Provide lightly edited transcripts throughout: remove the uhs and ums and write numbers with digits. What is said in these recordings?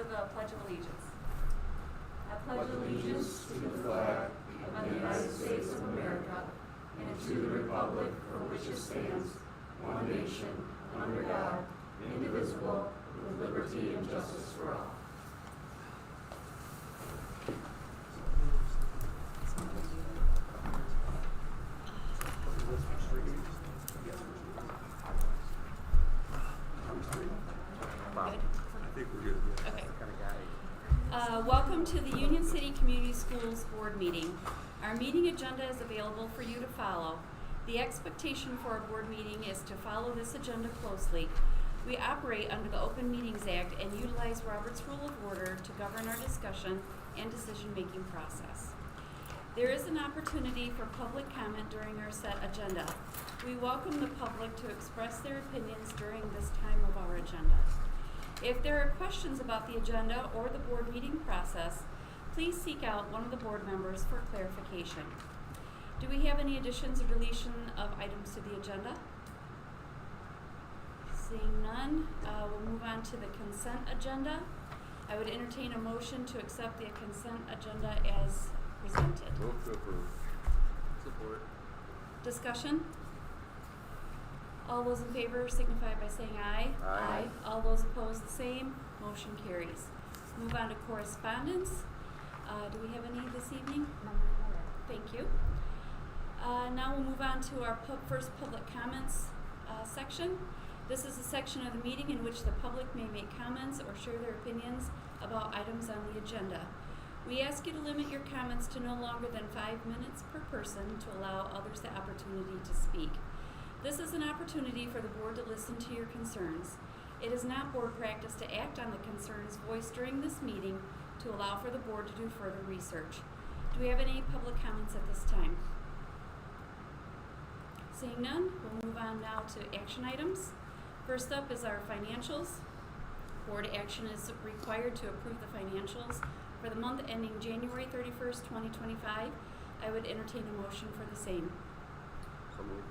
with the Pledge of Allegiance. I pledge allegiance to the flag of the United States of America and to the republic for which it stands, one nation, under God, indivisible, with liberty and justice for all. Welcome to the Union City Community Schools Board meeting. Our meeting agenda is available for you to follow. The expectation for a board meeting is to follow this agenda closely. We operate under the Open Meetings Act and utilize Robert's Rule of Order to govern our discussion and decision-making process. There is an opportunity for public comment during our set agenda. We welcome the public to express their opinions during this time of our agenda. If there are questions about the agenda or the board meeting process, please seek out one of the board members for clarification. Do we have any additions or deletion of items to the agenda? Seeing none, we'll move on to the consent agenda. I would entertain a motion to accept the consent agenda as presented. Move to approve. Support. Discussion? All those in favor signify by saying aye. Aye. All those opposed, the same. Motion carries. Move on to correspondence. Do we have any this evening? Thank you. Now we'll move on to our first public comments section. This is a section of the meeting in which the public may make comments or share their opinions about items on the agenda. We ask you to limit your comments to no longer than 5 minutes per person to allow others the opportunity to speak. This is an opportunity for the board to listen to your concerns. It is not board practice to act on the concerns voiced during this meeting to allow for the board to do further research. Do we have any public comments at this time? Seeing none, we'll move on now to action items. First up is our financials. Board action is required to approve the financials for the month ending January 31st, 2025. I would entertain a motion for the same. So moved.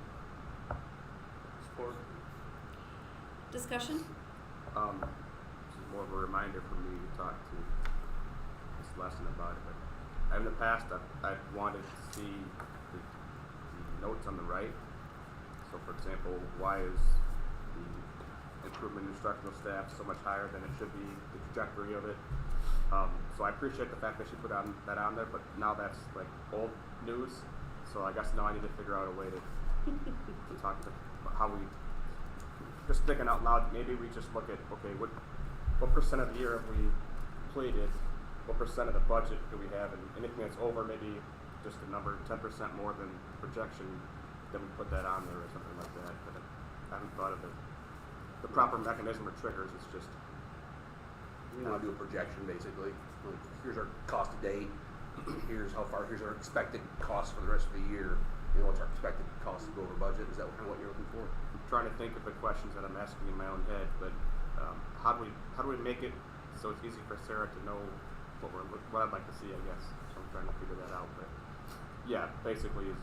Support. Discussion? This is more of a reminder for me to talk to Ms. Lesson about it. But in the past, I've wanted to see the notes on the right. So, for example, why is the improvement in instructional staff so much higher than it should be, the trajectory of it. So I appreciate the fact that she put that on there, but now that's like old news. So I guess now I need to figure out a way to talk to how we, just thinking out loud, maybe we just look at, okay, what percent of the year have we completed, what percent of the budget do we have, and anything that's over maybe just a number, 10% more than projection, then we put that on there or something like that. But I haven't thought of the proper mechanism or triggers. It's just, We want to do a projection, basically. Like, here's our cost to date. Here's our expected cost for the rest of the year. You know, what's our expected cost to go over budget? Is that kind of what you're looking for? I'm trying to think of the questions that I'm asking in my own head, but how do we make it so it's easy for Sarah to know what I'd like to see, I guess. So I'm trying to figure that out. But yeah, basically is,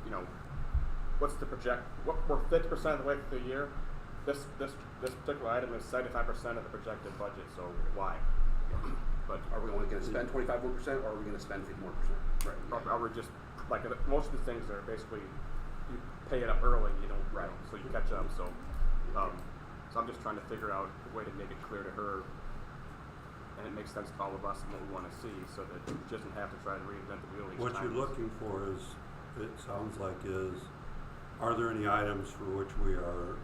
you know, what's the we're 50% of the way through the year. This particular item is 75% of the projected budget, so why? But Are we only going to spend 25% or are we going to spend 50 more percent? Right. Are we just, like, most of the things are basically, you pay it up early, you know, Right. So you catch up. So I'm just trying to figure out a way to make it clear to her, and it makes sense to all of us and what we want to see, so that she doesn't have to try to reinvent the wheel each What time. you're looking for is, it sounds like, are there any items for which we are,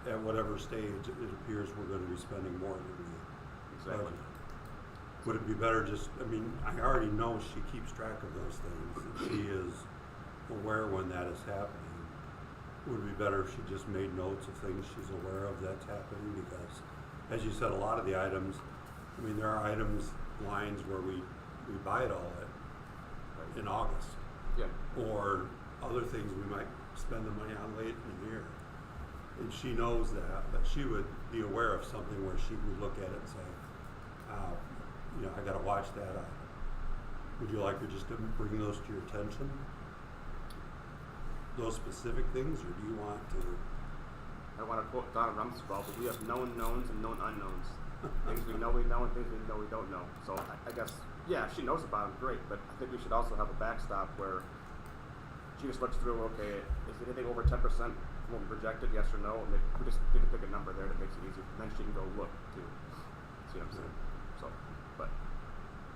at whatever stage it appears we're going to be spending more than we Exactly. budgeted? Would it be better just, I mean, I already know she keeps track of those things, and she is aware when that is happening. Would it be better if she just made notes of things she's aware of that's happening? Because, as you said, a lot of the items, I mean, there are items, lines where we buy it all in August. Yeah. Or other things we might spend the money on late in the year. And she knows that, but she would be aware of something where she would look at it and say, you know, I gotta watch that item. Would you like her just to bring those to your attention? Those specific things, or do you want to I don't want to quote Donna Rumsfeld, but we have known knowns and known unknowns. Things we know and things we know we don't know. So I guess, yeah, if she knows about them, great, but I think we should also have a backstop where she just looks through, okay, is anything over 10% from what we projected, yes or no? And we just need to pick a number there that makes it easier. And then she can go look, too. See what I'm saying? So, but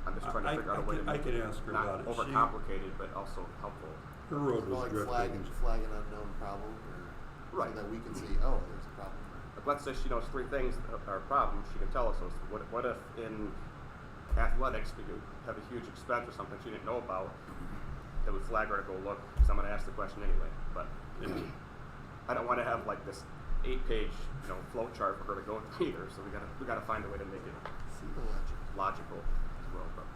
I'm just trying to figure out a way to make I could it ask her not about it. overcomplicated, but also helpful. Her road was Like drifting. flag an unknown problem, or Right. so that we can see, oh, there's a problem. Like, let's say she knows 3 things are a problem, she can tell us those. What if in athletics we could have a huge expense or something she didn't know about that would flag her to go look, someone asked the question anyway. But I don't want to have like this 8-page, flow chart for her to go through either. So we gotta find a way to make it See the logic. logical as well. But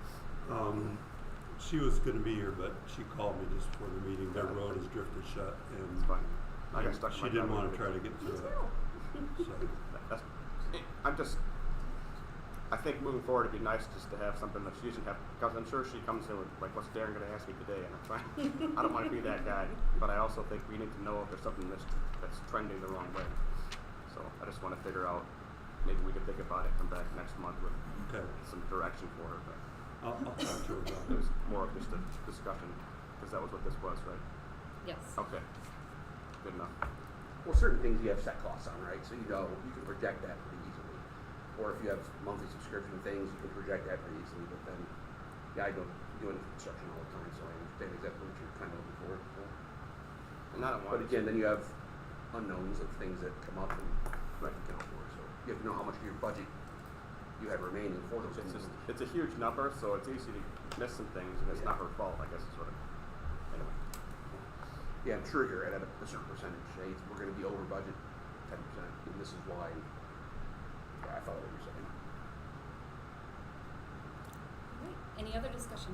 She was gonna be here, but she called me just before the meeting. Their road is drifted shut, and it's fine. I got stuck in she my didn't car. want to try to get through it. So, I think moving forward, it'd be nice just to have something that she doesn't have, because I'm sure she comes in with, like, what's Darren gonna ask me today, and I'm trying, I don't wanna be that guy, but I also think we need to know if there's something that's trending the wrong way. So, I just wanna figure out, maybe we could think about it, come back next month with okay, some direction for her, but I'll talk to her about it it. was more of just a discussion, because that was what this was, right? Yes. Okay, good enough. Well, certain things you have set costs on, right? So you know you can project that pretty easily. Or if you have monthly subscription things, you can project that pretty easily. But then, yeah, I don't do it in construction all the time, so I understand exactly what you're kind of looking for. So. And I don't want But again, then you have unknowns of things that come up and you have to account for. So you have to know how much of your budget you have remaining for those things. It's a huge number, so it's easy to miss some things, and it's not her fault, I guess, is what anyway. Yeah, I'm sure you're at a certain percentage. Hey, we're going to be over budget 10%, and this is why. Yeah, I follow what you're saying. Alright, any other discussion?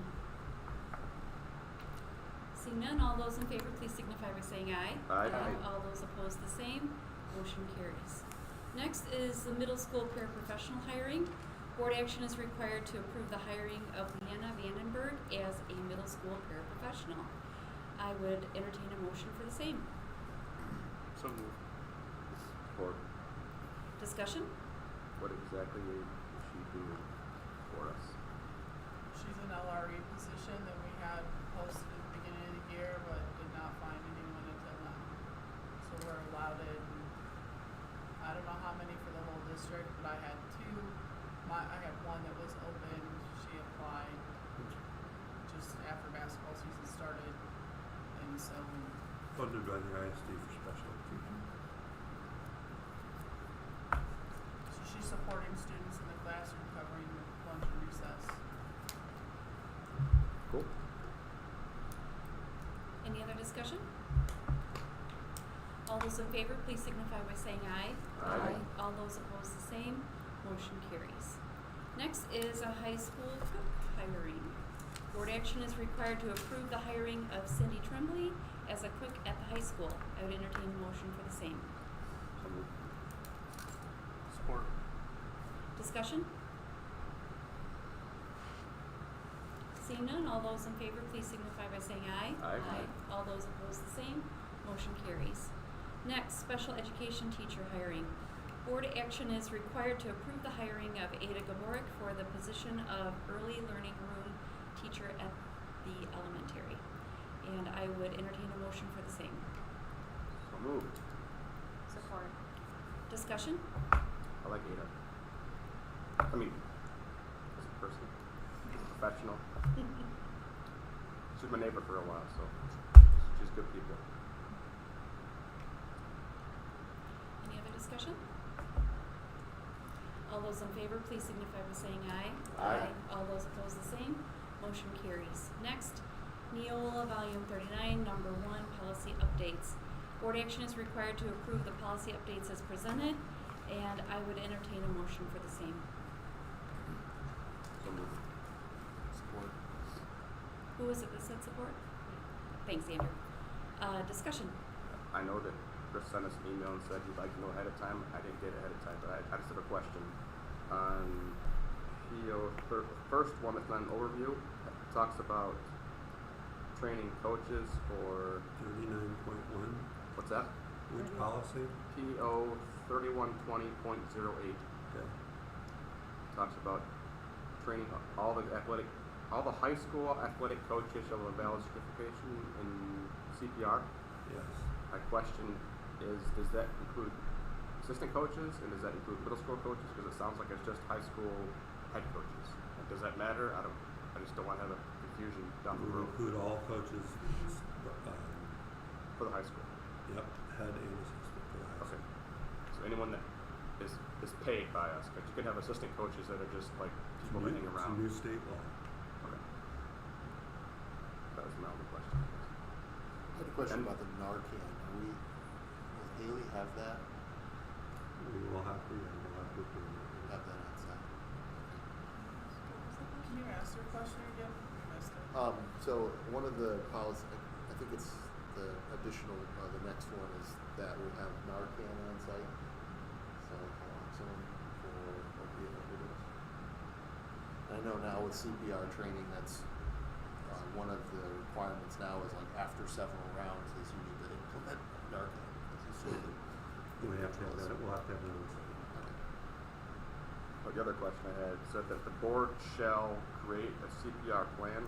Seeing none, all those in favor, please signify by saying aye. Aye. Aye. All those opposed, the same. Motion carries. Next is the middle school paraprofessional hiring. Board action is required to approve the hiring of Leanna Vandenberg as a middle school paraprofessional. I would entertain a motion for the same. So moved. For Discussion? what exactly is she doing for us? She's an LRE position that we had posted at the beginning of the year, but did not find anyone until now. So we're allotted, I don't know how many for the whole district, but I had 2. I had one that was open. She applied just after basketball season started, and so Funded by the ISD for special education. she's supporting students in the classroom, covering lunch and recess. Cool. Any other discussion? All those in favor, please signify by saying aye. Aye. All those opposed, the same. Motion carries. Next is a high school cook hiring. Board action is required to approve the hiring of Cindy Tremblay as a cook at the high school. I would entertain a motion for the same. So moved. Support. Discussion? Seeing none, all those in favor, please signify by saying aye. Aye. All those opposed, the same. Motion carries. Next, special education teacher hiring. Board action is required to approve the hiring of Ada Gaborik for the position of early learning room teacher at the elementary. And I would entertain a motion for the same. So moved. Support. Discussion? I like Ada. I mean, as a person, professional. She's my neighbor for a while, so she's good people. Any other discussion? All those in favor, please signify by saying aye. Aye. All those opposed, the same. Motion carries. Next, Neola Volume 39, Number 1, Policy Updates. Board action is required to approve the policy updates as presented, and I would entertain a motion for the same. So moved. Support. Who is it that said support? Thanks, Andrew. Discussion. I know that Chris sent us an email and said you'd like to know ahead of time. I didn't get it ahead of time, but I just have a question. On the first one that's not an overview, it talks about training coaches for, 39.1. what's that? Which policy? PO 3120.08 Okay. talks about training all the high school athletic coaches shall have a valid certification in CPR. Yes. My question is, does that include assistant coaches, and does that include middle school coaches? Because it sounds like it's just high school head coaches. And does that matter? I just don't want to have a confusion down the We'll road include all coaches, for the high school. yep, head and assistant for the high Okay. school. So anyone that is paid by us, but you can have assistant coaches that are just like people that hang It's a around. new state law. Okay. That was my only question. I guess. I had a question And- about the Narcan. Will Haley have that? We will have to, we'll have to approve it. Have that on site? Can you ask your question again? I missed it. So one of the policies, I think it's the additional, the next one is that we'll have Narcan on site. So naloxone for opiate overdose. And I know now with CPR training, that's one of the requirements now is like after several rounds is you need to implement Narcan. Because you We have to have that, we'll have to have that on site. Okay. But the other question I had said that the board shall create a CPR plan.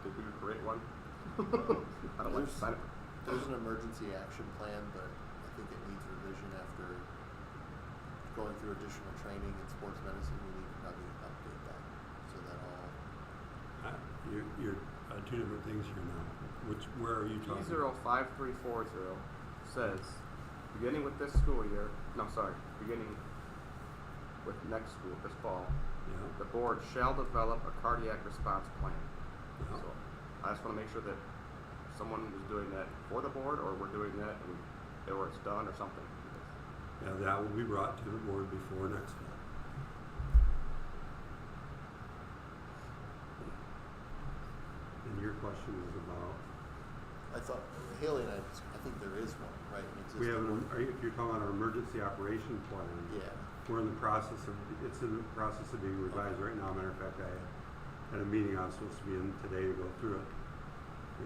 Did we create one? I don't like to sign it. There's an emergency action plan, but I think it needs revision after going through additional training in sports medicine. We need to probably update that so that all. You're two different things here now. Where are you talking? P05340 says, beginning with this school year, beginning with next school, this fall, Yeah. the board shall develop a cardiac response plan. Yeah. So I just want to make sure that someone is doing that for the board, or we're doing that or it's done or something. Yeah, that will be brought to the board before next fall. And your question was about, I thought Haley and I think there is one, right? An existing we have one. if you're talking about our emergency operation plan, Yeah. we're in the process of, it's in the process of being revised right now. Matter of fact, I had a meeting I was supposed to be in today to go through it,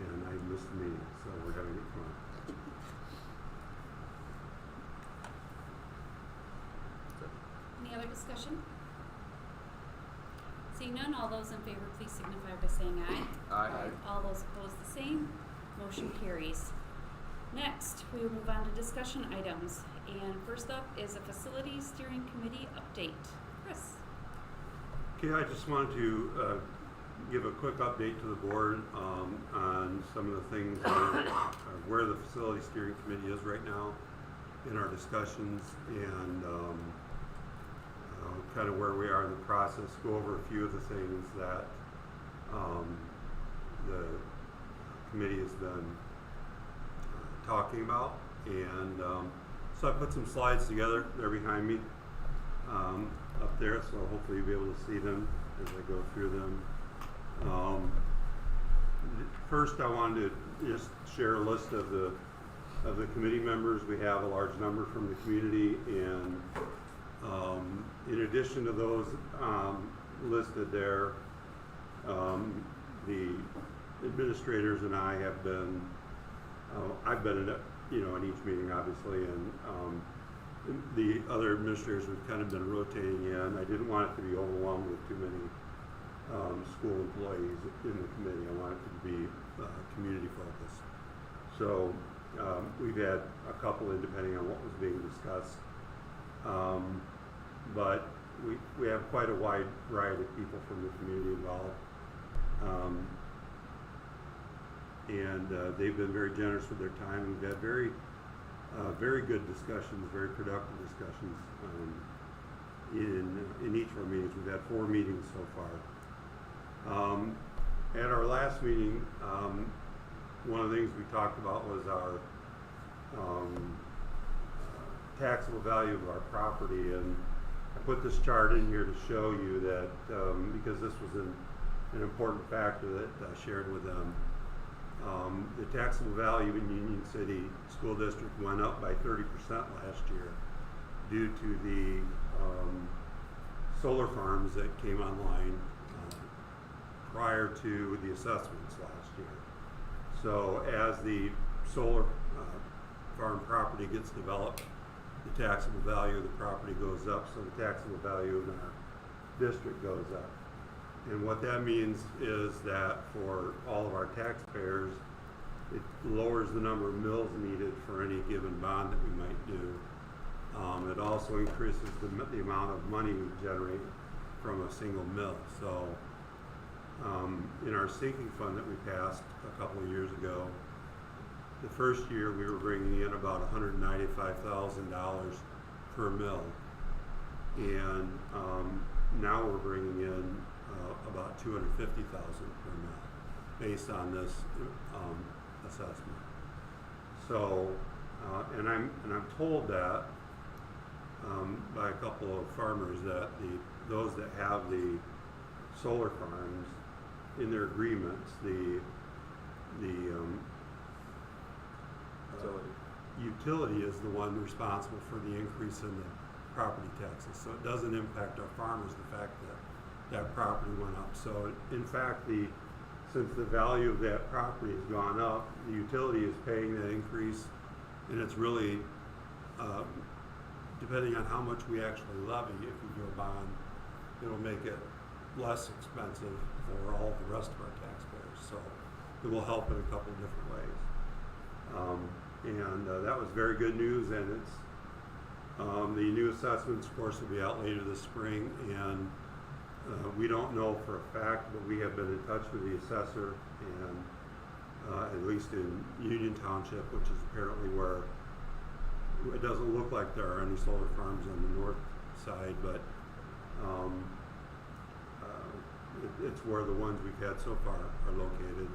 and I missed the meeting, so we're having it tomorrow. Any other discussion? Seeing none, all those in favor, please signify by saying aye. Aye. All those opposed, the same. Motion carries. Next, we will move on to discussion items. And first up is a facility steering committee update. Chris? Okay, I just wanted to give a quick update to the board on some of the things where the facility steering committee is right now in our discussions, and kind of where we are in the process, go over a few of the things that the committee has been talking about. And so I put some slides together, they're behind me up there, so hopefully you'll be able to see them as I go through them. First, I wanted to just share a list of the committee members. We have a large number from the community, and in addition to those listed there, the administrators and I have been, I've been in each meeting obviously, and the other administrators have kind of been rotating in. I didn't want it to be overwhelmed with too many school employees in the committee. I want it to be community focused. So we've had a couple in depending on what was being discussed. But we have quite a wide variety of people from the community involved. And they've been very generous with their time. We've had very good discussions, very productive discussions in each of our meetings. We've had 4 meetings so far. At our last meeting, one of the things we talked about was our taxable value of our property, and I put this chart in here to show you that because this was an important factor that I shared with them. The taxable value in Union City School District went up by 30% last year due to the solar farms that came online prior to the assessments last year. So as the solar farm property gets developed, the taxable value of the property goes up, so the taxable value in our district goes up. And what that means is that for all of our taxpayers, it lowers the number of mills needed for any given bond that we might do. It also increases the amount of money we generate from a single mill. So in our sinking fund that we passed a couple of years ago, the first year we were bringing in about $195,000 per mill, and now we're bringing in about $250,000 per mill based on this assessment. So, and I'm told that by a couple of farmers that those that have the solar farms in their agreements, the utility is the one responsible for the increase in the property taxes. So it doesn't impact our farmers, the fact that that property went up. So in fact, since the value of that property has gone up, the utility is paying that increase, and it's really, depending on how much we actually levy, if we do a bond, it'll make it less expensive for all the rest of our taxpayers. So it will help in a couple of different ways. And that was very good news, and it's the new assessments, of course, will be out later this spring, and we don't know for a fact, but we have been in touch with the assessor, and at least in Union Township, which is apparently where it doesn't look like there are any solar farms on the north side, but it's where the ones we've had so far are located.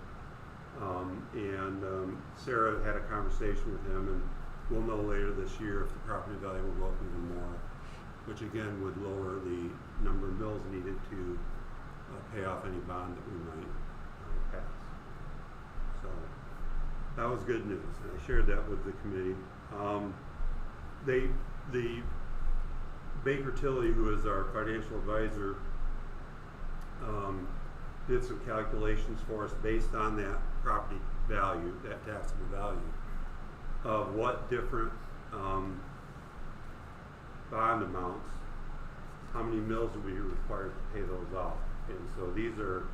Sarah had a conversation with him, and we'll know later this year if the property value will go up even more, which again would lower the number of mills needed to pay off any bond that we might pass. So that was good news, and I shared that with the committee. The Baker Tilly, who is our financial advisor, did some calculations for us based on that property value, that taxable value, of what different bond amounts, how many mills would be required to pay those off. And so these are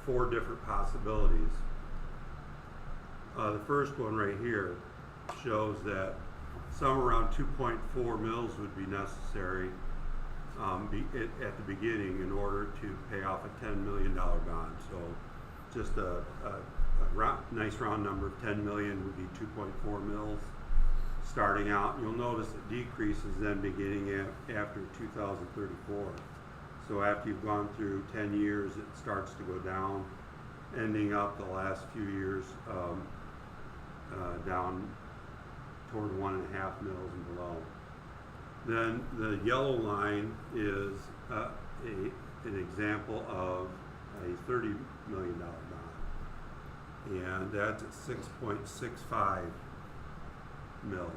4 different possibilities. The first one right here shows that somewhere around 2.4 mills would be necessary at the beginning in order to pay off a $10 million bond. So just a nice round number of 10 million would be 2.4 mills starting out. You'll notice it decreases then beginning after 2034. So after you've gone through 10 years, it starts to go down, ending up the last few years down toward 1.5 mils and below. Then the yellow line is an example of a $30 million bond, and that's at 6.65 mils.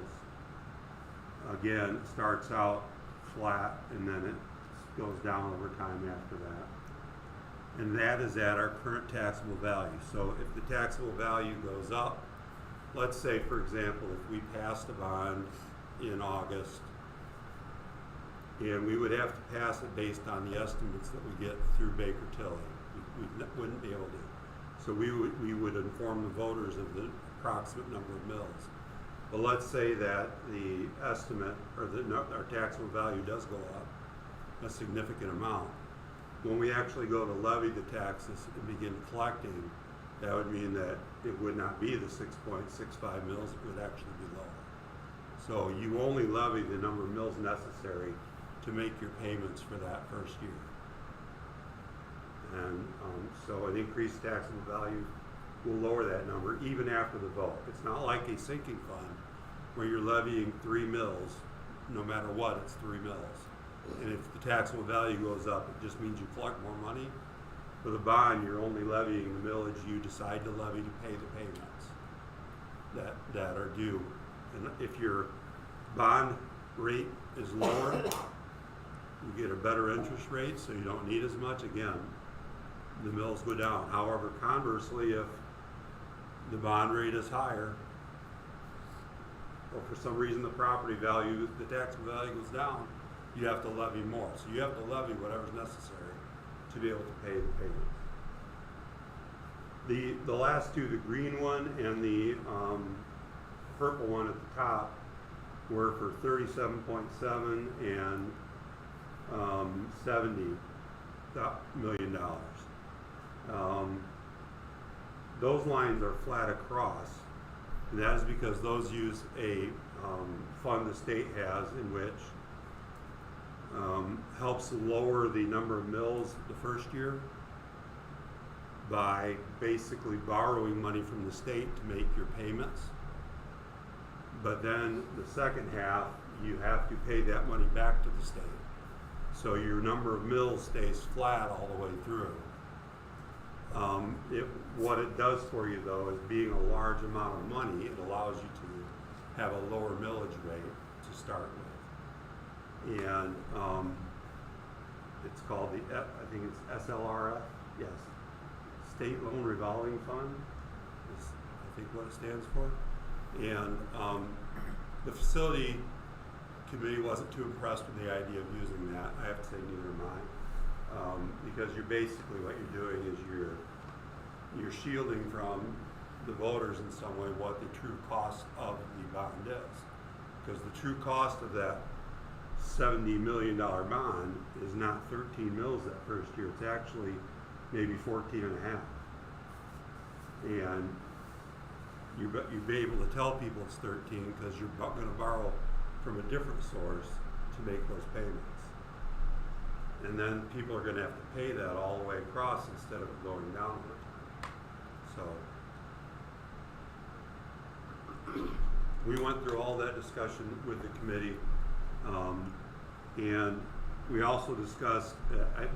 Again, it starts out flat and then it goes down over time after that. And that is at our current taxable value. So if the taxable value goes up, let's say, for example, if we passed a bond in August, and we would have to pass it based on the estimates that we get through Baker Tilly. We wouldn't be able to. So we would inform the voters of the approximate number of mills. But let's say that the estimate, or our taxable value does go up a significant amount. When we actually go to levy the taxes and begin collecting, that would mean that it would not be the 6.65 mills, it would actually be lower. So you only levy the number of mills necessary to make your payments for that first year. And so an increased taxable value will lower that number even after the vote. It's not like a sinking fund where you're levying 3 mills, no matter what, it's 3 mills. And if the taxable value goes up, it just means you collect more money. With a bond, you're only levying the millage you decide to levy to pay the payments that are due. And if your bond rate is lower, you get a better interest rate, so you don't need as much. Again, the mills go down. However, conversely, if the bond rate is higher, or for some reason the property value, the taxable value goes down, you have to levy more. So you have to levy whatever's necessary to be able to pay the payments. The last two, the green one and the purple one at the top, were for $37.7 and $70 million. Those lines are flat across, and that is because those use a fund the state has in which helps lower the number of mills the first year by basically borrowing money from the state to make your payments. But then the second half, you have to pay that money back to the state. So your number of mills stays flat all the way through. What it does for you though is being a large amount of money, it allows you to have a lower millage rate to start with. And it's called I think it's SLRF, yes. State Loan Revolving Fund is I think what it stands for. And the facility committee wasn't too impressed with the idea of using that. I have to say neither am I. Because you're basically, what you're doing is you're shielding from the voters in some way what the true cost of the bond is. Because the true cost of that $70 million bond is not 13 mills that first year. It's actually maybe 14 and a half. And you'd be able to tell people it's 13 because you're going to borrow from a different source to make those payments. And then people are going to have to pay that all the way across instead of it going down over time. So we went through all that discussion with the committee, and we also discussed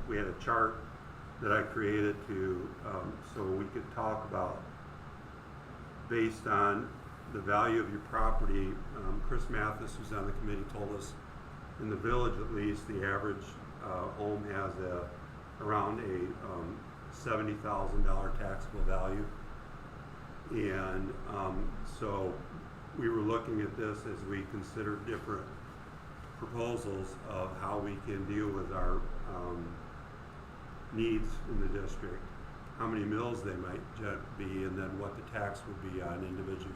we had a chart that I created to so we could talk about based on the value of your property. Chris Mathis, who's on the committee, told us in the village at least the average home has around a $70,000 taxable value. And so we were looking at this as we considered different proposals of how we can deal with our needs in the district, how many mills they might be, and then what the tax would be on individual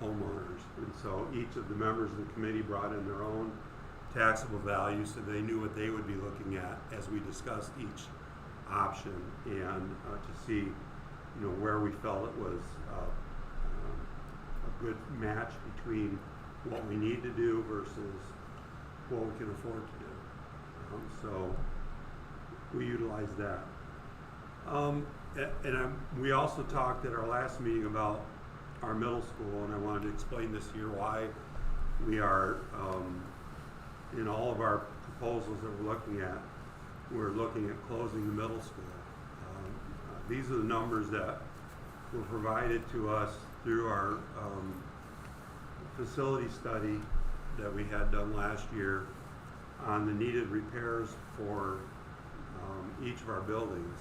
homeowners. And so each of the members of the committee brought in their own taxable value so they knew what they would be looking at as we discussed each option, and to see where we felt it was a good match between what we need to do versus what we can afford to do. So we utilized that. We also talked at our last meeting about our middle school, and I wanted to explain this here why we are in all of our proposals that we're looking at closing the middle school. These are the numbers that were provided to us through our facility study that we had done last year on the needed repairs for each of our buildings.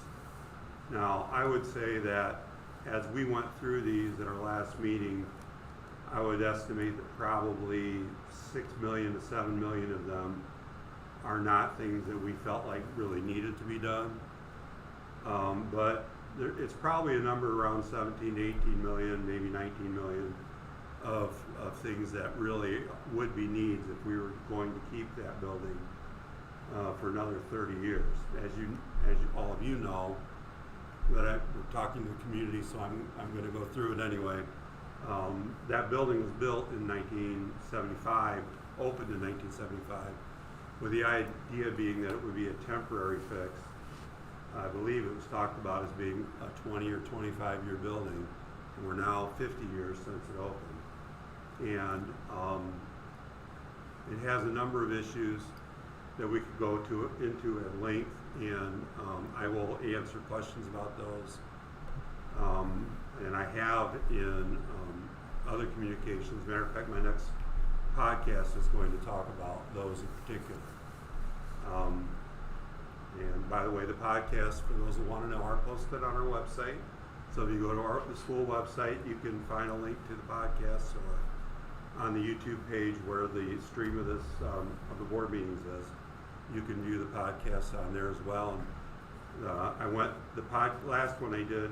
Now, I would say that as we went through these at our last meeting, I would estimate that probably 6 million to 7 million of them are not things that we felt like really needed to be done. But it's probably a number around 17 to 18 million, maybe 19 million of things that really would be needs if we were going to keep that building for another 30 years. As all of you know, we're talking to the community, so I'm going to go through it anyway. That building was built in 1975, opened in 1975, with the idea being that it would be a temporary fix. I believe it was talked about as being a 20 or 25 year building, and we're now 50 years since it opened. And it has a number of issues that we could go into at length, and I will answer questions about those. And I have in other communications. Matter of fact, my next podcast is going to talk about those in particular. And by the way, the podcasts, for those who want to know, are posted on our website. So if you go to the school website, you can find a link to the podcasts or on the YouTube page where the stream of this, of the board meetings is. You can view the podcast on there as well. And last one I did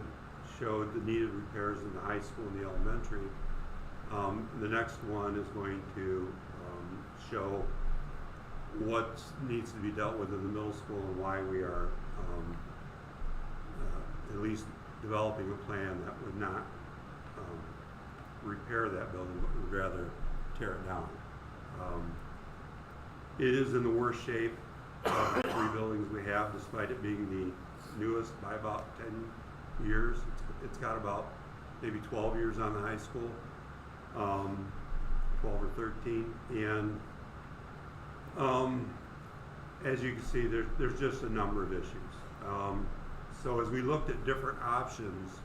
showed the needed repairs in the high school and the elementary. The next one is going to show what needs to be dealt with in the middle school and why we are at least developing a plan that would not repair that building, but would rather tear it down. It is in the worst shape of the 3 buildings we have, despite it being the newest by about 10 years. It's got about maybe 12 years on the high school, 12 or 13. And as you can see, there's just a number of issues. So as we looked at different options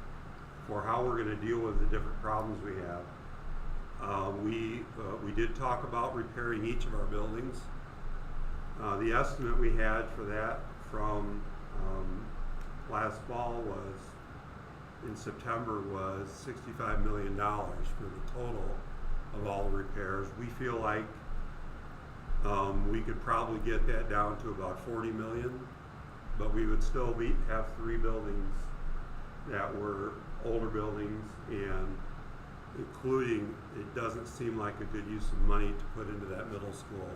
for how we're going to deal with the different problems we have, we did talk about repairing each of our buildings. The estimate we had for that from last fall in September was $65 million for the total of all the repairs. We feel like we could probably get that down to about 40 million, but we would still have 3 buildings that were older buildings, and including, it doesn't seem like a good use of money to put into that middle school,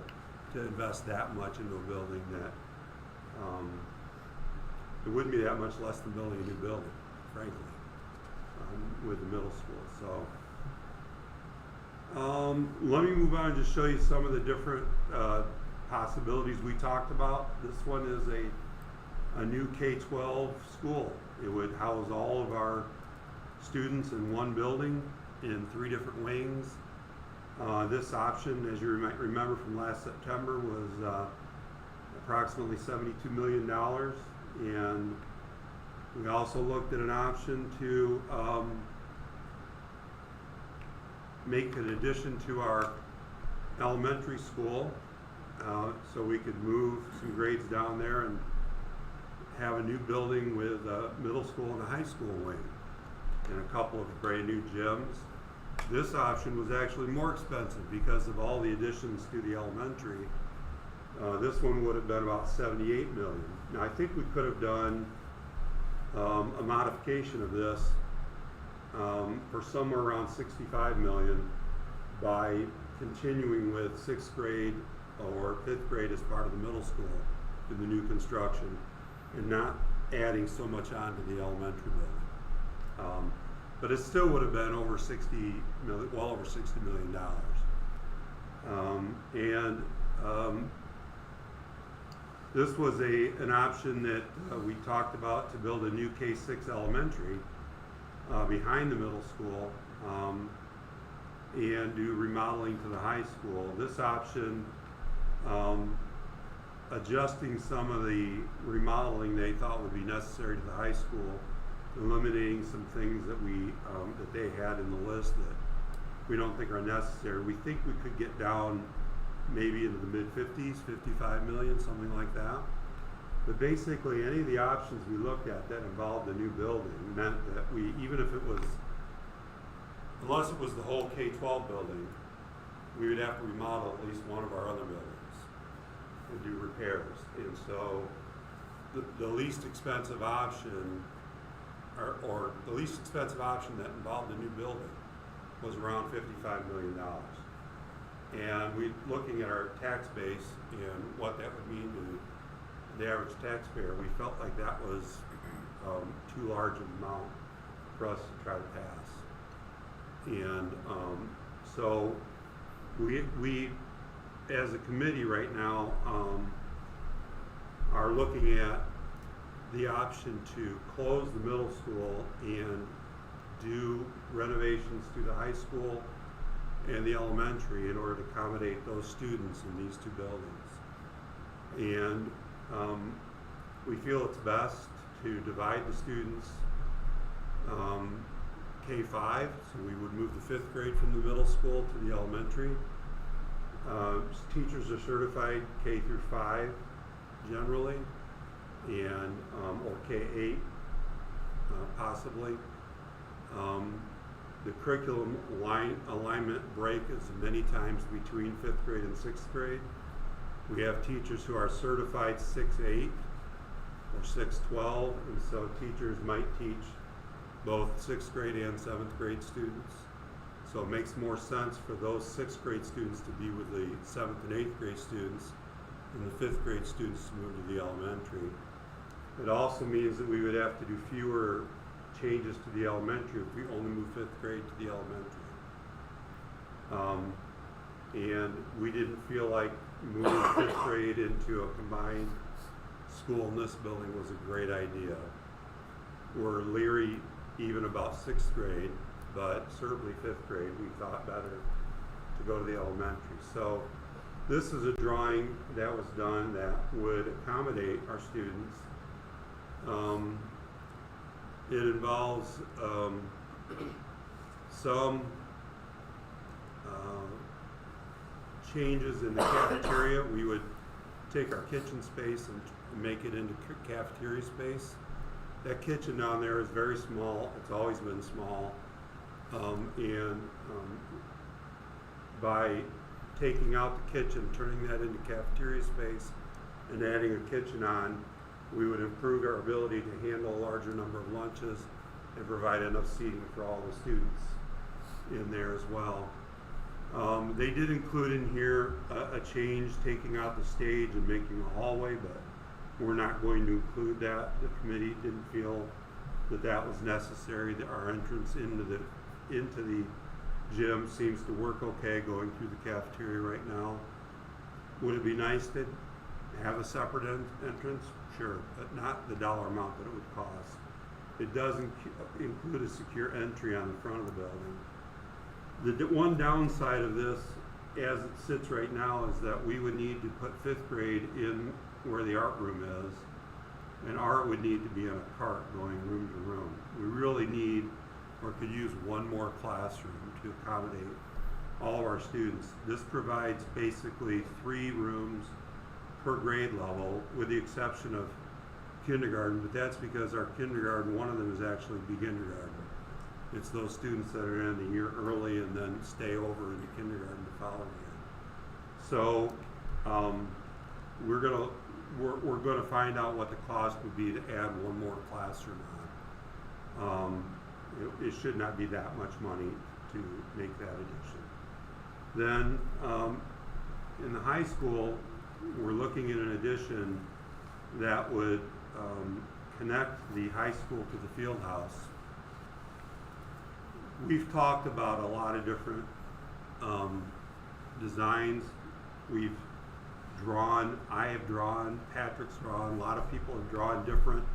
to invest that much into a building that it wouldn't be that much less than building a new building, frankly, with the middle school. So let me move on and just show you some of the different possibilities we talked about. This one is a new K-12 school. It would house all of our students in one building in 3 different wings. This option, as you might remember from last September, was approximately $72 million. And we also looked at an option to make an addition to our elementary school, so we could move some grades down there and have a new building with a middle school and a high school wing and a couple of brand new gyms. This option was actually more expensive because of all the additions to the elementary. This one would have been about $78 million. Now I think we could have done a modification of this for somewhere around $65 million by continuing with 6th grade or 5th grade as part of the middle school to the new construction and not adding so much on to the elementary building. But it still would have been over well over $60 million. This was an option that we talked about to build a new K-6 elementary behind the middle school and do remodeling to the high school. This option, adjusting some of the remodeling they thought would be necessary to the high school, eliminating some things that that they had in the list that we don't think are necessary. We think we could get down maybe into the mid-50s, 55 million, something like that. But basically, any of the options we looked at that involved a new building meant that even if it was, unless it was the whole K-12 building, we would have to remodel at least one of our other buildings and do repairs. And so the least expensive option, or the least expensive option that involved a new building, was around $55 million. And looking at our tax base and what that would mean to the average taxpayer, we felt like that was too large an amount for us to try to pass. And so we as a committee right now are looking at the option to close the middle school and do renovations to the high school and the elementary in order to accommodate those students in these 2 buildings. And we feel it's best to divide the students K-5, so we would move the 5th grade from the middle school to the elementary. Teachers are certified K through 5 generally, and or K-8 possibly. The curriculum alignment break is many times between 5th grade and 6th grade. We have teachers who are certified 6-8 or 6-12, and so teachers might teach both 6th grade and 7th grade students. So it makes more sense for those 6th grade students to be with the 7th and 8th grade students and the 5th grade students to move to the elementary. It also means that we would have to do fewer changes to the elementary if we only move 5th grade to the elementary. And we didn't feel like moving 5th grade into a combined school in this building was a great idea. We're leery even about 6th grade, but certainly 5th grade we thought better to go to the elementary. So this is a drawing that was done that would accommodate our students. It involves some changes in the cafeteria. We would take our kitchen space and make it into cafeteria space. That kitchen down there is very small. It's always been small. By taking out the kitchen, turning that into cafeteria space, and adding a kitchen on, we would improve our ability to handle a larger number of lunches and provide enough seating for all the students in there as well. They did include in here a change, taking out the stage and making a hallway, but we're not going to include that. The committee didn't feel that that was necessary. That our entrance into the gym seems to work okay going through the cafeteria right now. Would it be nice to have a separate entrance? Sure, but not the dollar amount that it would cost. It does include a secure entry on the front of the building. The one downside of this, as it sits right now, is that we would need to put 5th grade in where the art room is, and art would need to be in a cart going room to room. We really need, or could use, one more classroom to accommodate all of our students. This provides basically 3 rooms per grade level, with the exception of kindergarten, but that's because our kindergarten, one of them is actually begindergarten. It's those students that are in the year early and then stay over into kindergarten the following year. So we're gonna find out what the cost would be to add one more classroom on. It should not be that much money to make that addition. Then in the high school, we're looking at an addition that would connect the high school to the field house. We've talked about a lot of different designs. We've drawn, I have drawn, Patrick's drawn, a lot of people have drawn different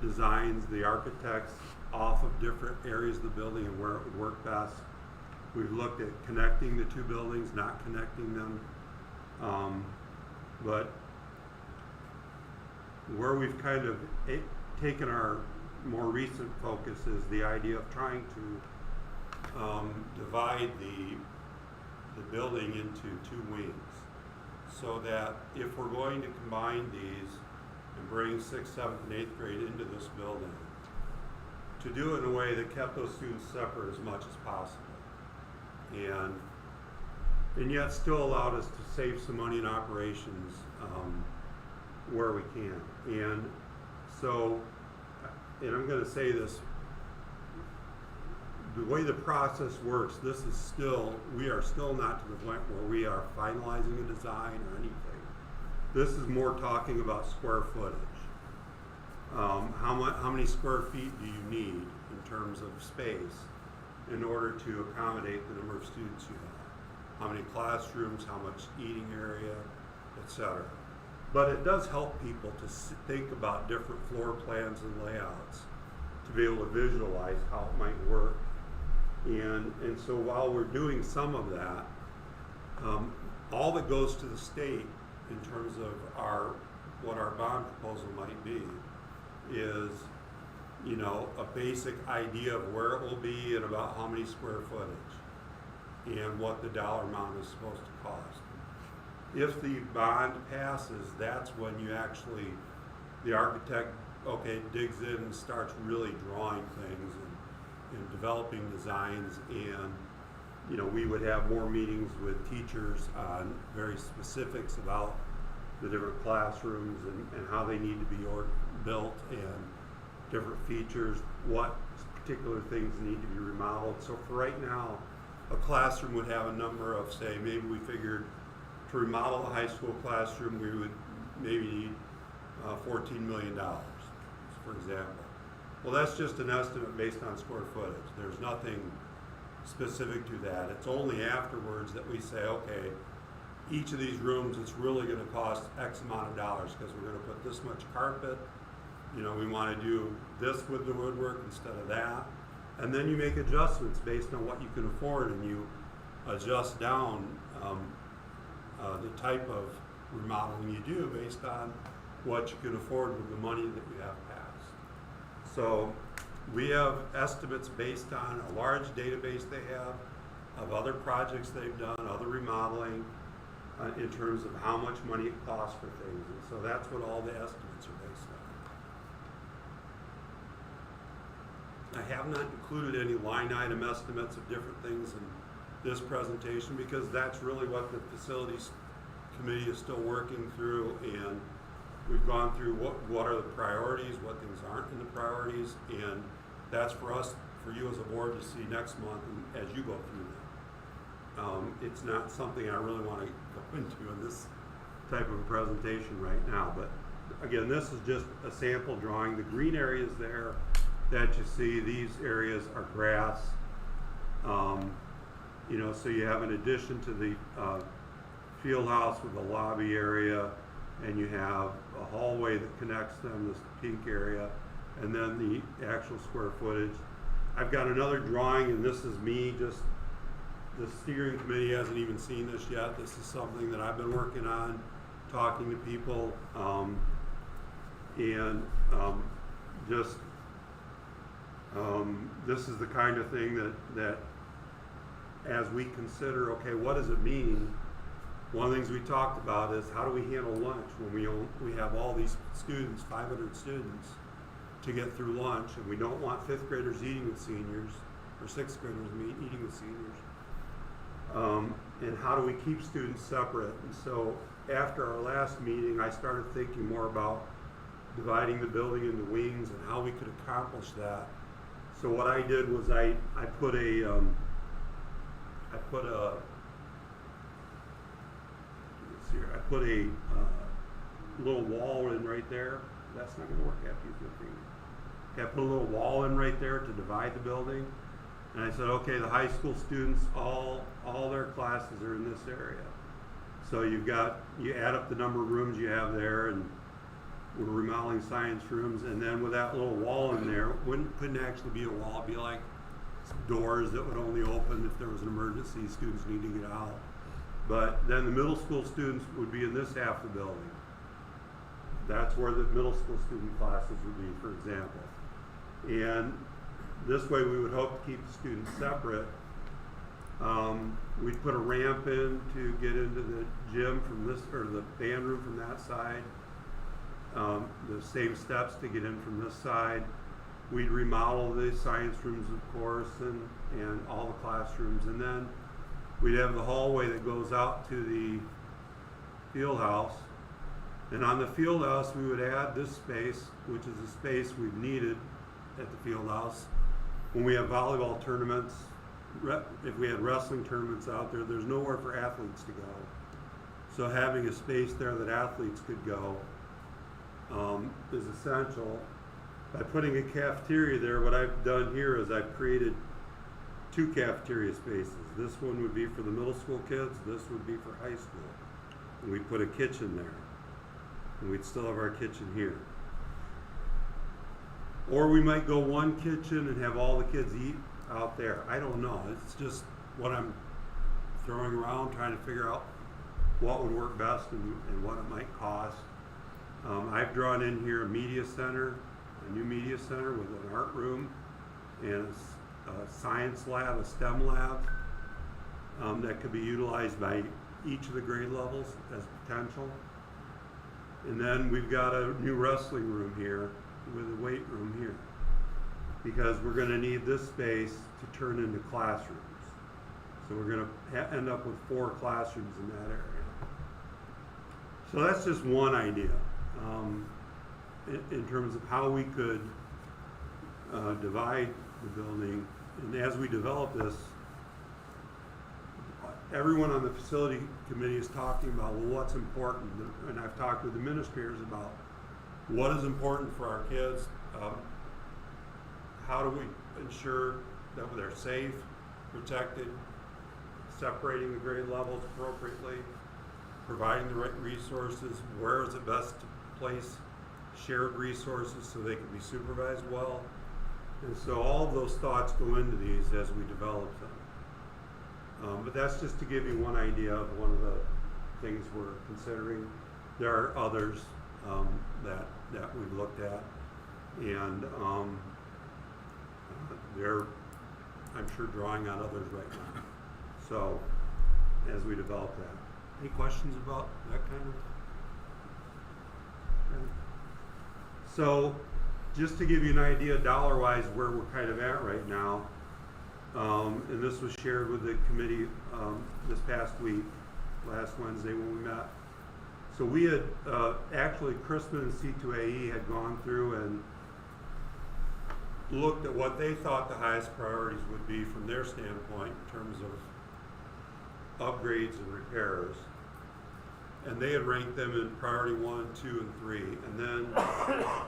designs, the architects, off of different areas of the building and where it would work best. We've looked at connecting the 2 buildings, not connecting them. But where we've kind of taken our more recent focus is the idea of trying to divide the building into 2 wings, so that if we're going to combine these and bring 6th, 7th, and 8th grade into this building, to do it in a way that kept those students separate as much as possible, and yet still allowed us to save some money in operations where we can. And so, and I'm going to say this, the way the process works, this is still, we are still not to the point where we are finalizing a design or anything. This is more talking about square footage. How many square feet do you need in terms of space in order to accommodate the number of students you have? How many classrooms, how much eating area, etc. But it does help people to think about different floor plans and layouts, to be able to visualize how it might work. And so while we're doing some of that, all that goes to the state in terms of what our bond proposal might be is, you know, a basic idea of where it will be and about how many square footage and what the dollar amount is supposed to cost. If the bond passes, that's when you actually, the architect, digs in and starts really drawing things in developing designs, and you know, we would have more meetings with teachers on very specifics about the different classrooms and how they need to be built, and different features, what particular things need to be remodeled. So for right now, a classroom would have a number of, say, maybe we figured to remodel a high school classroom, we would maybe need $14 million, for example. Well, that's just an estimate based on square footage. There's nothing specific to that. It's only afterwards that we say, okay, each of these rooms, it's really going to cost X amount of dollars because we're going to put this much carpet. You know, we want to do this with the woodwork instead of that. And then you make adjustments based on what you can afford, and you adjust down the type of remodeling you do based on what you can afford with the money that you have passed. So we have estimates based on a large database they have of other projects they've done, other remodeling, in terms of how much money it costs for things. And so that's what all the estimates are based on. I have not included any line item estimates of different things in this presentation because that's really what the facilities committee is still working through, and we've gone through what are the priorities, what things aren't in the priorities, and that's for us, for you as a board to see next month and as you go through that. It's not something I really want to go into in this type of a presentation right now, but again, this is just a sample drawing. The green areas there that you see, these areas are grass. You know, so you have an addition to the field house with a lobby area, and you have a hallway that connects them, this pink area, and then the actual square footage. I've got another drawing, and this is me, just the steering committee hasn't even seen this yet. This is something that I've been working on, talking to people, this is the kind of thing that as we consider, okay, what does it mean? One of the things we talked about is how do we handle lunch when we have all these students, 500 students, to get through lunch, and we don't want 5th graders eating with seniors, or 6th graders eating with seniors. And how do we keep students separate? And so after our last meeting, I started thinking more about dividing the building into wings and how we could accomplish that. So what I did was I put a little wall in right there. That's not going to work after you feel finger. Okay, I put a little wall in right there to divide the building. And I said, okay, the high school students, all their classes are in this area. So you add up the number of rooms you have there, and we're remodeling science rooms, and then with that little wall in there, couldn't actually be a wall, it'd be like doors that would only open if there was an emergency, students need to get out. But then the middle school students would be in this half of the building. That's where the middle school student classes would be, for example. And this way we would hope to keep the students separate. We'd put a ramp in to get into the gym from this, or the band room from that side. The same steps to get in from this side. We'd remodel the science rooms, of course, and all the classrooms. And then we'd have the hallway that goes out to the field house. And on the field house, we would add this space, which is a space we've needed at the field house. When we have volleyball tournaments, if we had wrestling tournaments out there, there's nowhere for athletes to go. So having a space there that athletes could go is essential. By putting a cafeteria there, what I've done here is I've created 2 cafeteria spaces. This one would be for the middle school kids, this would be for high school. And we put a kitchen there. And we'd still have our kitchen here. Or we might go one kitchen and have all the kids eat out there. I don't know. It's just what I'm throwing around, trying to figure out what would work best and what it might cost. I've drawn in here a media center, a new media center with an art room and a science lab, a STEM lab that could be utilized by each of the grade levels as potential. And then we've got a new wrestling room here with a weight room here. because we're gonna need this space to turn into classrooms. So we're gonna end up with 4 classrooms in that area. So that's just one idea, in terms of how we could divide the building. And as we develop this, everyone on the facility committee is talking about, well, what's important, and I've talked with administrators about what is important for our kids, how do we ensure that they're safe, protected, separating the grade levels appropriately, providing the right resources, where is it best to place shared resources so they can be supervised well. And so all of those thoughts go into these as we develop them. But that's just to give you one idea of one of the things we're considering. There are others that we've looked at, and they're, I'm sure, drawing on others right now. So as we develop that. Any questions about that kind of? Okay. So just to give you an idea dollar-wise where we're kind of at right now, and this was shared with the committee this past week, last Wednesday when we met. So we had, actually Crispin and C2AE had gone through and looked at what they thought the highest priorities would be from their standpoint in terms of upgrades and repairs. And they had ranked them in priority 1, 2, and 3. And then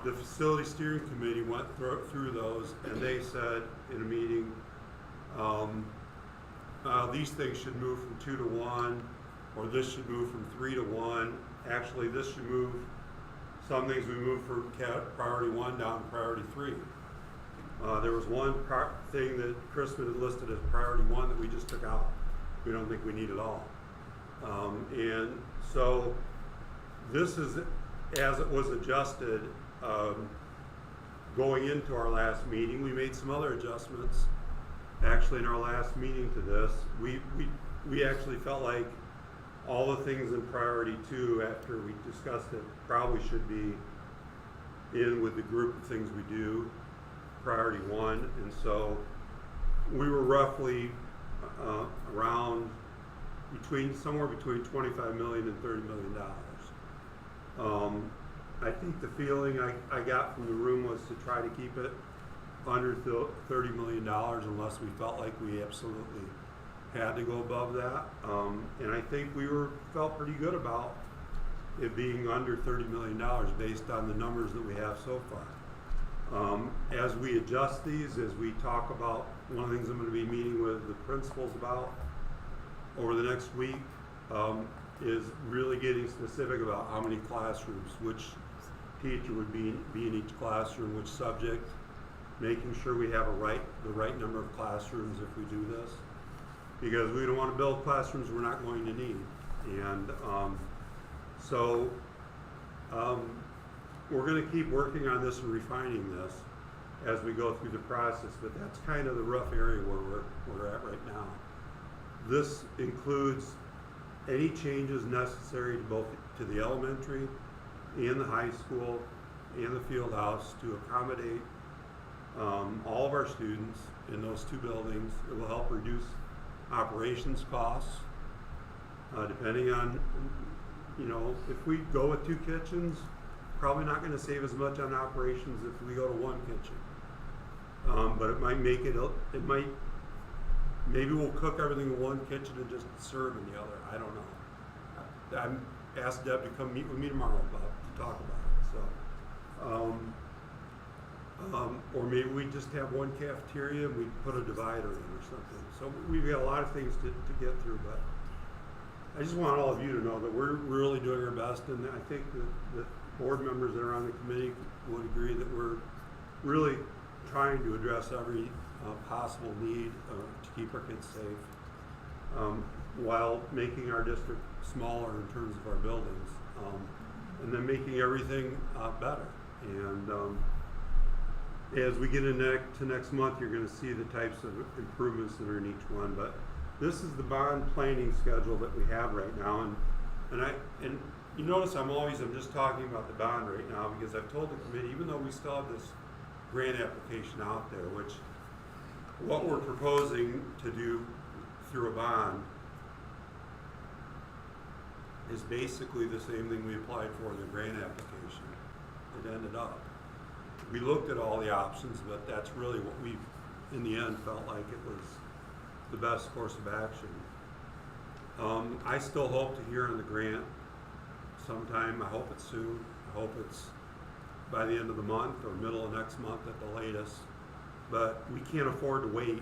the facility steering committee went through those, and they said in a meeting, these things should move from 2 to 1, or this should move from 3 to 1. Actually, this should move, some things we moved from priority 1 down to priority 3. There was one thing that Crispin had listed as priority 1 that we just took out. We don't think we need it all. And so this is, as it was adjusted, going into our last meeting. We made some other adjustments. Actually, in our last meeting to this, we actually felt like all the things in priority 2, after we discussed it, probably should be in with the group of things we do, priority 1. And so we were roughly around somewhere between $25 million and $30 million. I think the feeling I got from the room was to try to keep it under $30 million unless we felt like we absolutely had to go above that. And I think we felt pretty good about it being under $30 million based on the numbers that we have so far. As we adjust these, as we talk about, one of the things I'm going to be meeting with the principals about over the next week is really getting specific about how many classrooms, which teacher would be in each classroom, which subject, making sure we have the right number of classrooms if we do this, because we don't want to build classrooms we're not going to need. And so we're going to keep working on this and refining this as we go through the process, but that's kind of the rough area where we're at right now. This includes any changes necessary to both to the elementary and the high school and the field house to accommodate all of our students in those 2 buildings. It will help reduce operations costs, depending on, if we go with 2 kitchens, probably not going to save as much on operations if we go to 1 kitchen. But it might make maybe we'll cook everything in 1 kitchen and just serve in the other. I don't know. I'm asked Deb to come meet with me tomorrow to talk about it. So, or maybe we just have 1 cafeteria and we put a divider in or something. So we've got a lot of things to get through, but I just want all of you to know that we're really doing our best, and I think that board members that are on the committee would agree that we're really trying to address every possible need to keep our kids safe, while making our district smaller in terms of our buildings, and then making everything better. And as we get into next month, you're going to see the types of improvements that are in each one. But this is the bond planning schedule that we have right now, and you notice I'm just talking about the bond right now, because I've told the committee, even though we still have this grant application out there, which what we're proposing to do through a bond is basically the same thing we applied for in the grant application. It ended up. We looked at all the options, but that's really what we, in the end, felt like it was the best course of action. I still hope to hear on the grant sometime. I hope it's soon. I hope it's by the end of the month or middle of next month at the latest. But we can't afford to wait.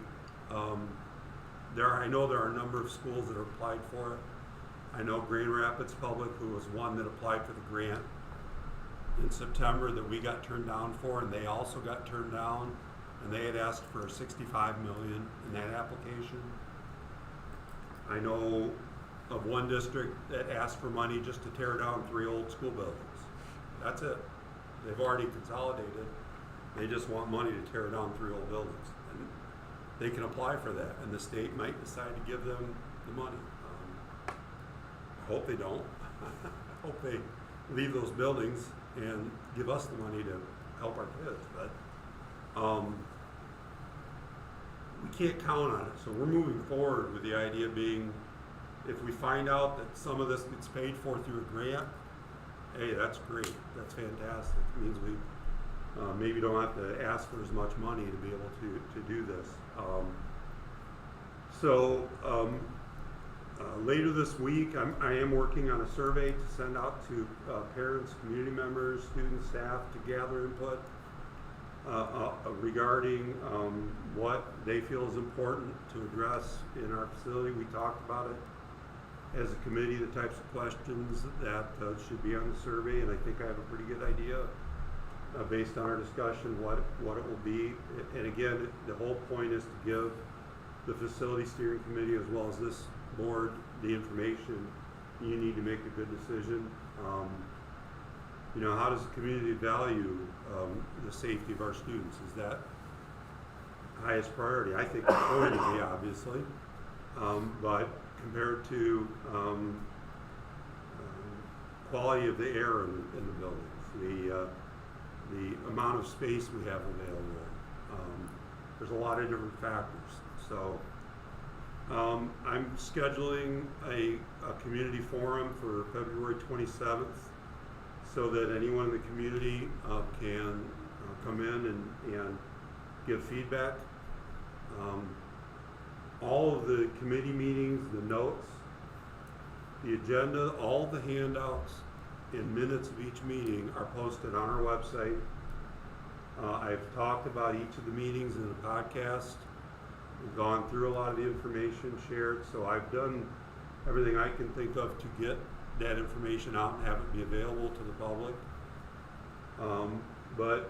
I know there are a number of schools that have applied for it. I know Grand Rapids Public, who was one that applied for the grant in September that we got turned down for, and they also got turned down, and they had asked for $65 million in that application. I know of one district that asked for money just to tear down 3 old school buildings. That's it. They've already consolidated. They just want money to tear down 3 old buildings. And they can apply for that, and the state might decide to give them the money. I hope they don't. I hope they leave those buildings and give us the money to help our kids. But we can't count on it. So we're moving forward with the idea being, if we find out that some of this gets paid for through a grant, hey, that's great. That's fantastic. It means we maybe don't have to ask for as much money to be able to do this. Later this week, I am working on a survey to send out to parents, community members, students, staff to gather input regarding what they feel is important to address in our facility. We talked about it as a committee, the types of questions that should be on the survey, and I think I have a pretty good idea based on our discussion what it will be. And again, the whole point is to give the facility steering committee as well as this board the information you need to make a good decision. How does the community value the safety of our students? Is that highest priority? I think it's going to be, obviously, but compared to quality of the air in the buildings, the amount of space we have available, there's a lot of different factors. So I'm scheduling a community forum for February 27th so that anyone in the community can come in and give feedback. All of the committee meetings, the notes, the agenda, all the handouts and minutes of each meeting are posted on our website. I've talked about each of the meetings in the podcast. We've gone through a lot of the information shared, so I've done everything I can think of to get that information out and have it be available to the public. But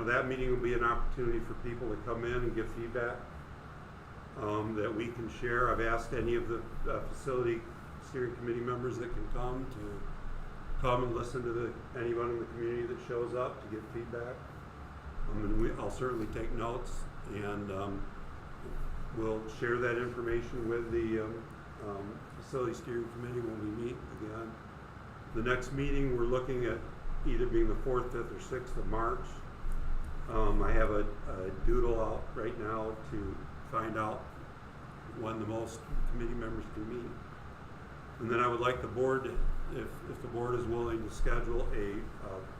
that meeting will be an opportunity for people to come in and give feedback that we can share. I've asked any of the facility steering committee members that can come to come and listen to anyone in the community that shows up to give feedback. And I'll certainly take notes, and we'll share that information with the facility steering committee when we meet again. The next meeting we're looking at either being the 4th, 5th, or 6th of March. I have a doodle out right now to find out when the most committee members can meet. And then I would like the board, if the board is willing to schedule a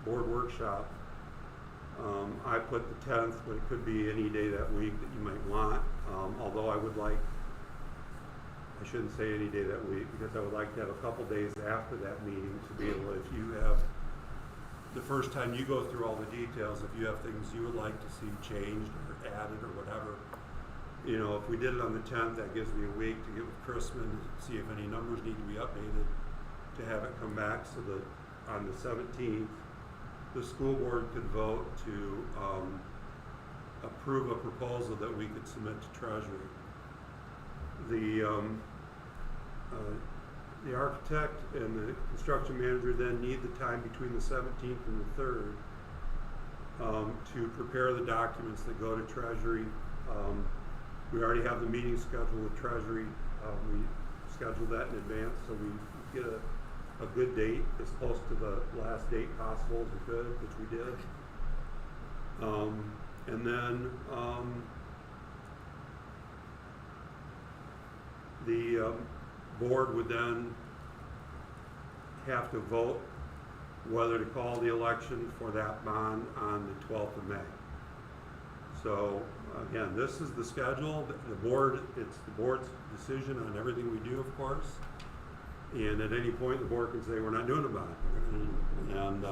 board workshop. I put the 10th, but it could be any day that week that you might want. Although I shouldn't say any day that week, because I would like to have a couple days after that meeting to be able, if you have, the first time you go through all the details, if you have things you would like to see changed or added or whatever, if we did it on the 10th, that gives me a week to get with Chrisman to see if any numbers need to be updated, to have it come back so that on the 17th, the school board could vote to approve a proposal that we could submit to Treasury. The architect and the construction manager then need the time between the 17th and the 3rd to prepare the documents that go to Treasury. We already have the meeting scheduled with Treasury. We scheduled that in advance, so we get a good date, as close to the last date possible as we could, which we did. And then, the board would then have to vote whether to call the election for that bond on the 12th of May. So, again, this is the schedule. The board, it's the board's decision on everything we do, of course. And at any point, the board can say, we're not doing a bond. And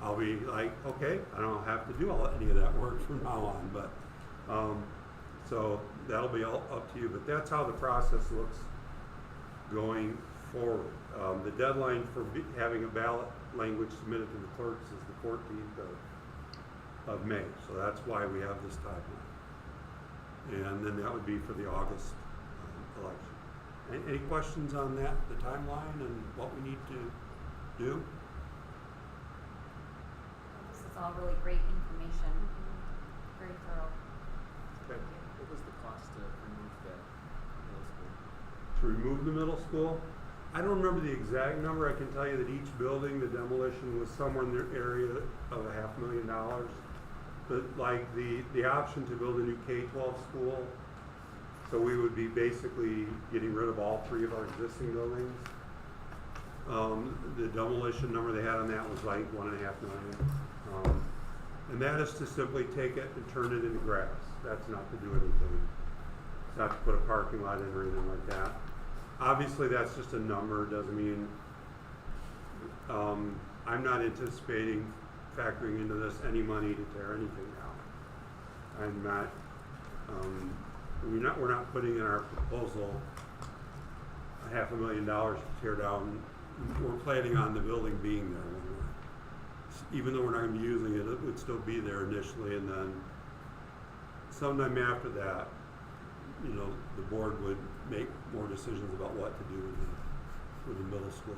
I'll be like, okay, I don't have to do any of that work from now on. But so that'll be all up to you. But that's how the process looks going forward. The deadline for having a ballot language submitted to the clerks is the 14th of May. So that's why we have this timeline. And then that would be for the August election. Any questions on that, the timeline and what we need to do? This is all really great information, very thorough. Okay. What was the cost to remove that middle school? To remove the middle school, I don't remember the exact number. I can tell you that each building, the demolition was somewhere in the area of $500,000. But like the option to build a new K-12 school, so we would be basically getting rid of all 3 of our existing buildings. The demolition number they had on that was like $1.5 million. And that is to simply take it and turn it into grass. That's not to do anything. It's not to put a parking lot in or anything like that. Obviously, that's just a number. It doesn't mean, I'm not anticipating factoring into this any money to tear anything down. I'm not, we're not putting in our proposal $500,000 to tear down. We're planning on the building being there when even though we're not going to be using it, it would still be there initially, and then sometime after that, you know, the board would make more decisions about what to do with the middle school.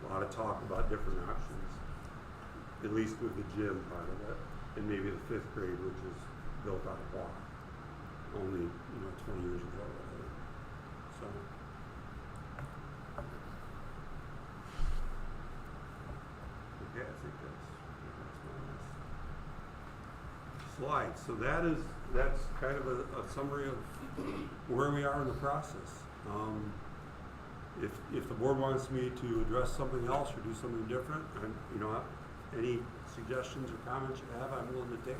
A lot of talk about different options, at least with the gym part of it, and maybe the 5th grade, which is built out of block, only 20 years ago or whatever. So. Okay, I think that's my last slide. So that's kind of a summary of where we are in the process. If the board wants me to address something else or do something different, any suggestions or comments you have, I'm willing to take.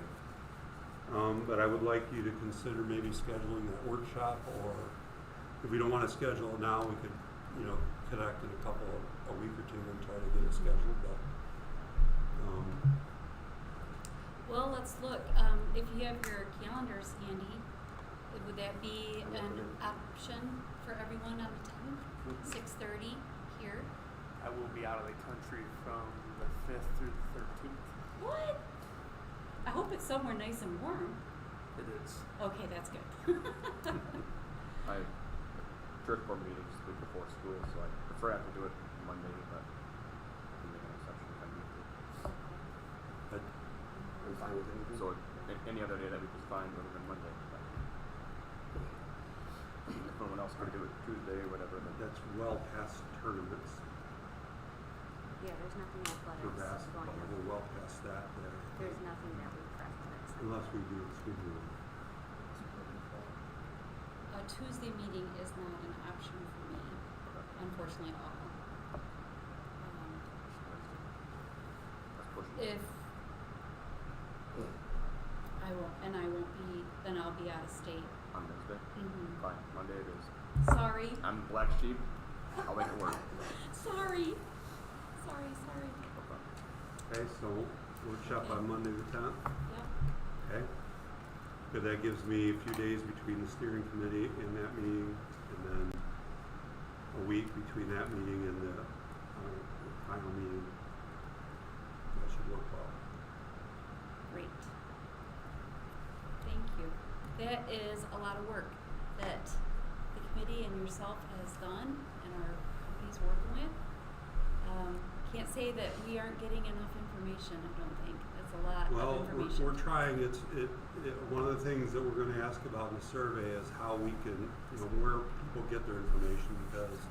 But I would like you to consider maybe scheduling that workshop, or if we don't want to schedule it now, we could, connect in a week or 2 and try to get it scheduled. But Well, let's look. If you have your calendars handy, would that be an option for everyone on the 10th, 6:30 here? I will be out of the country from the 5th through the 13th. What? I hope it's somewhere nice and warm. It is. Okay, that's good. I have church board meetings the week before school, so I prefer I have to do it Monday, but I can make an exception if I need to. I'm fine with anything. So any other day that week is fine, other than Monday. But if no one else could do it Tuesday or whatever, then that's well past tournaments Yeah, there's nothing for athletics basketball. going on. We're well past that there. There's nothing that we athletics. Unless we do excuse me. A Tuesday meeting is not an option for me, unfortunately at all. that's pushing. If I won't be, then I'll be out of state. On Wednesday? Mm-hmm. Fine, Monday it is. Sorry. I'm the black sheep. I'll make it work. Sorry. Okay, so workshop on Monday the 10th. Yep. Okay. Good, that gives me a few days between the steering committee and that meeting, and then a week between that meeting and the final meeting. That should work well. Great. Thank you. That is a lot of work that the committee and yourself has done and our company's working with. Can't say that we aren't getting enough information, I don't think. It's a lot Well, of information. we're trying. One of the things that we're going to ask about in the survey is how we can, where people get their information, because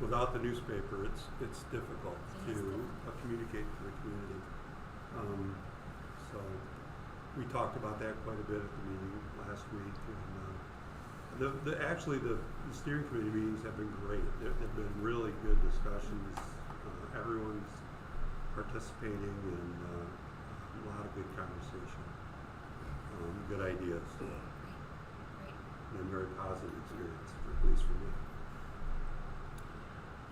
without the newspaper, it's difficult It is to difficult. communicate to the community. So we talked about that quite a bit at the meeting last week. And actually the steering committee meetings have been great. They've been really good discussions. Everyone's participating and a lot of good conversation. Good ideas. Great. Been a very positive experience, at least for me.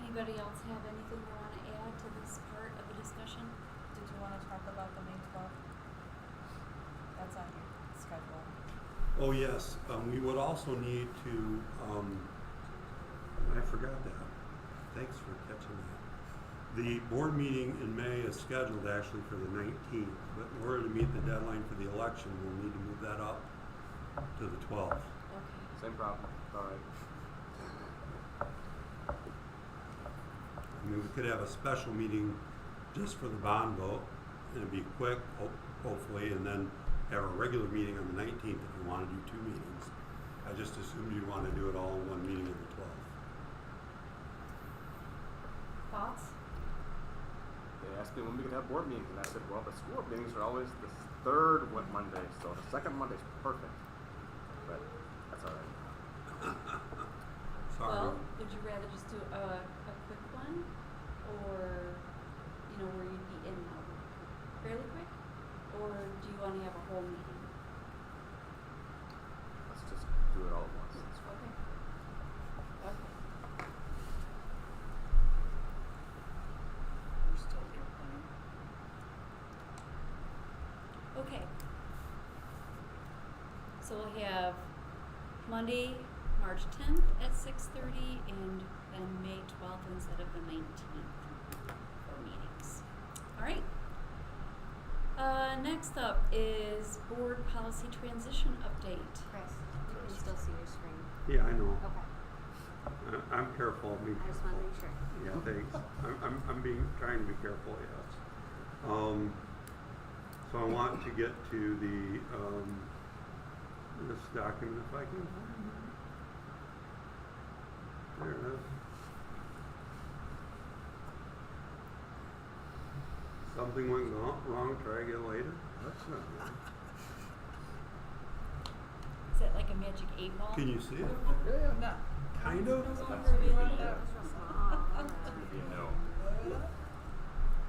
Anybody else have anything they want to add to this part of the discussion? Did you wanna talk about the May 12th? That's on your schedule. Oh, yes, we would also need to, I forgot that. Thanks for catching that. The board meeting in May is scheduled actually for the 19th, but in order to meet the deadline for the election, we'll need to move that up to the 12th. Okay. Same problem. All right. I mean, we could have a special meeting just for the bond vote, and it'd be quick, hopefully, and then have a regular meeting on the 19th if you want to do 2 meetings. I just assumed you'd want to do it all in one meeting on the 12th. Thoughts? They asked me when we could have board meetings, and I said, well, the school meetings are always the third Monday, so the second Monday's perfect. But that's all right. Sorry. Well, would you rather just do a quick one, or, where you'd be in fairly quick? Or do you want to have a whole meeting? Let's just do it all at once. Okay. Okay. We're still here planning. Okay. So we'll have Monday, March 10th at 6:30, and then May 12th instead of the 19th for meetings. All right. Next up is board policy transition update. Chris, you can still see your screen. Yeah, I know. Okay, I'm careful. I just wanna make sure. Yeah, thanks. I'm trying to be careful, yes. So I want to get to the, this document if I can find it. There it is. Something went wrong, try again later? That's not good. Is that like a magic 8-ball? Can you see it? No. Kind of? You know.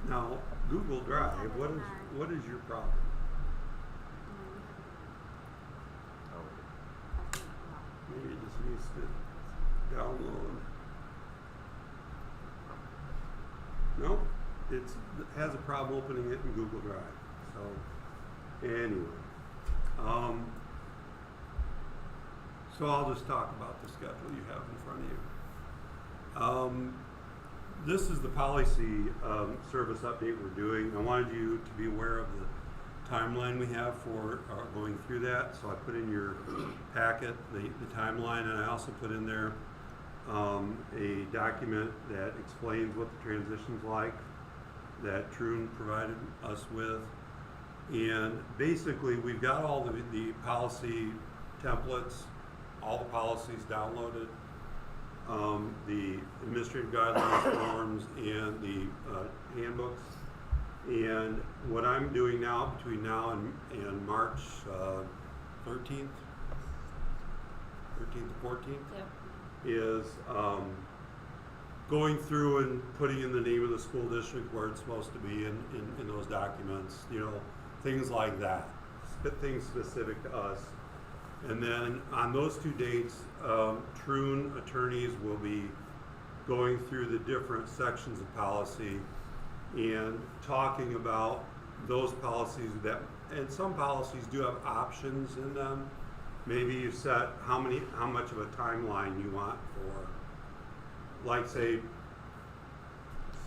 Now, Google Drive, what is your problem? Oh, Maybe it just needs to download. No, it has a problem opening it in Google Drive. So, anyway. So I'll just talk about the schedule you have in front of you. This is the policy service update we're doing. I wanted you to be aware of the timeline we have for going through that. So I put in your packet the timeline, and I also put in there a document that explains what the transition's like that Troon provided us with. And basically, we've got all the policy templates, all the policies downloaded, the administrative guidelines forms, and the handbooks. And what I'm doing now, between now and March 13th to 14th, Yep. is going through and putting in the name of the school district where it's supposed to be in those documents, things like that, things specific to us. And then on those 2 dates, Troon attorneys will be going through the different sections of policy and talking about those policies and some policies do have options in them. Maybe you set how much of a timeline you want for, like say,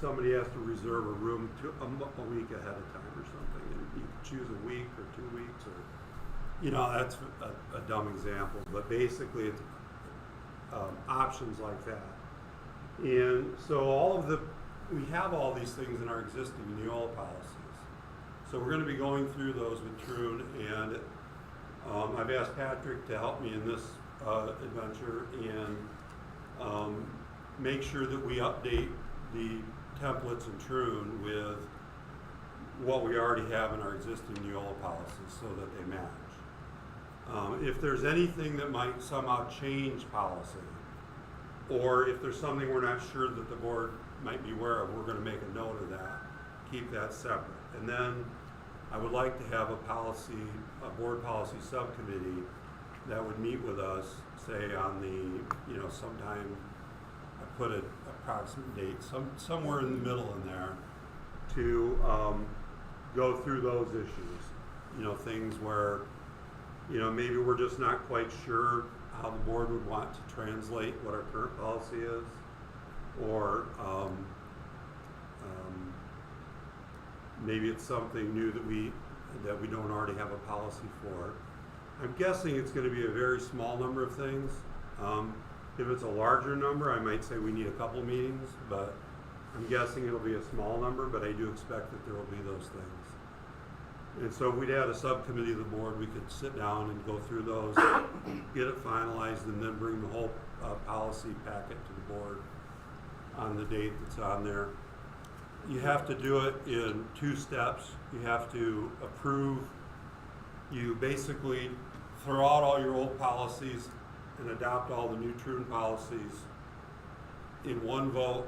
somebody has to reserve a room a week ahead of time or something, and you can choose a week or 2 weeks, or, that's a dumb example, but basically it's options like that. And so we have all these things in our existing Neola policies. So we're going to be going through those with Troon, and I've asked Patrick to help me in this adventure and make sure that we update the templates in Troon with what we already have in our existing Neola policies so that they match. If there's anything that might somehow change policy, or if there's something we're not sure that the board might be aware of, we're gonna make a note of that, keep that separate. And then I would like to have a board policy subcommittee that would meet with us, say on the, sometime, I put an approximate date, somewhere in the middle in there, to go through those issues. Things where, maybe we're just not quite sure how the board would want to translate what our current policy is, or maybe it's something new that we don't already have a policy for. I'm guessing it's going to be a very small number of things. If it's a larger number, I might say we need a couple meetings, but I'm guessing it'll be a small number, but I do expect that there will be those things. And so if we'd had a subcommittee of the board, we could sit down and go through those, get it finalized, and then bring the whole policy packet to the board on the date that's on there. You have to do it in 2 steps. You have to approve. You basically throw out all your old policies and adopt all the new Troon policies in one vote,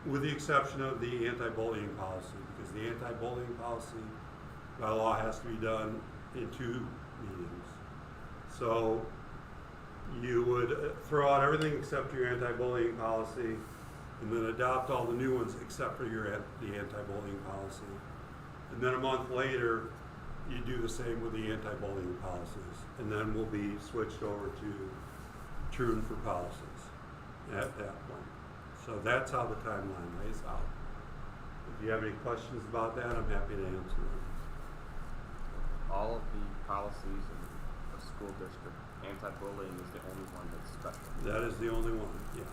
with the exception of the anti-bullying policy, because the anti-bullying policy by law has to be done in 2 meetings. So you would throw out everything except your anti-bullying policy, and then adopt all the new ones except for the anti-bullying policy. And then a month later, you do the same with the anti-bullying policies, and then we'll be switched over to Troon for policies at that point. So that's how the timeline lays out. If you have any questions about that, I'm happy to answer them. All of the policies in the school district, anti-bullying is the only one that's special. That is the only one, yes.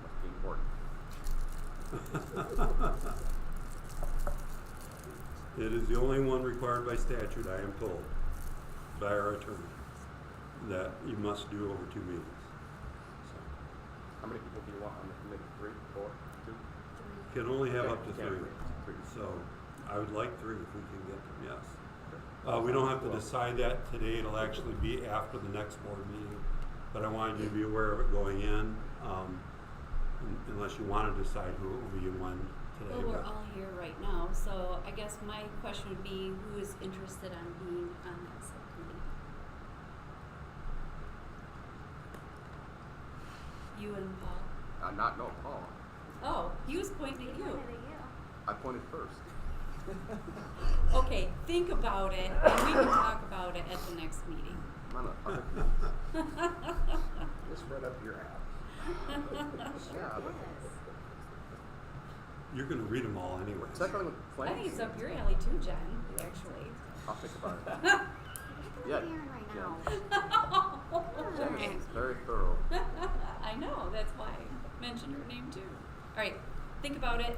Must be important. It is the only one required by statute, I am told, by our attorney, that you must do over 2 meetings. So, How many people do you want on the committee? 3, 4, 2? can only have up to 3. Three. So I would like 3 if we can get them, yes. We don't have to decide that today. It'll actually be after the next board meeting. But I wanted you to be aware of it going in, unless you want to decide who it will be and when today. Well, we're but- all here right now, so I guess my question would be, who is interested on being on that subcommittee? You and Paul? No, Paul. Oh, he was pointing at you. I pointed first. Okay, think about it, and we can talk about it at the next meeting. I'm on a other committees. Just right up your alley. Yeah, but You're going to read them all anyway. secondly with I planning. think it's up your alley too, Jen, actually. I'll think about it. Yeah. Okay. It's very thorough. I know, that's why I mentioned her name too. All right, think about it.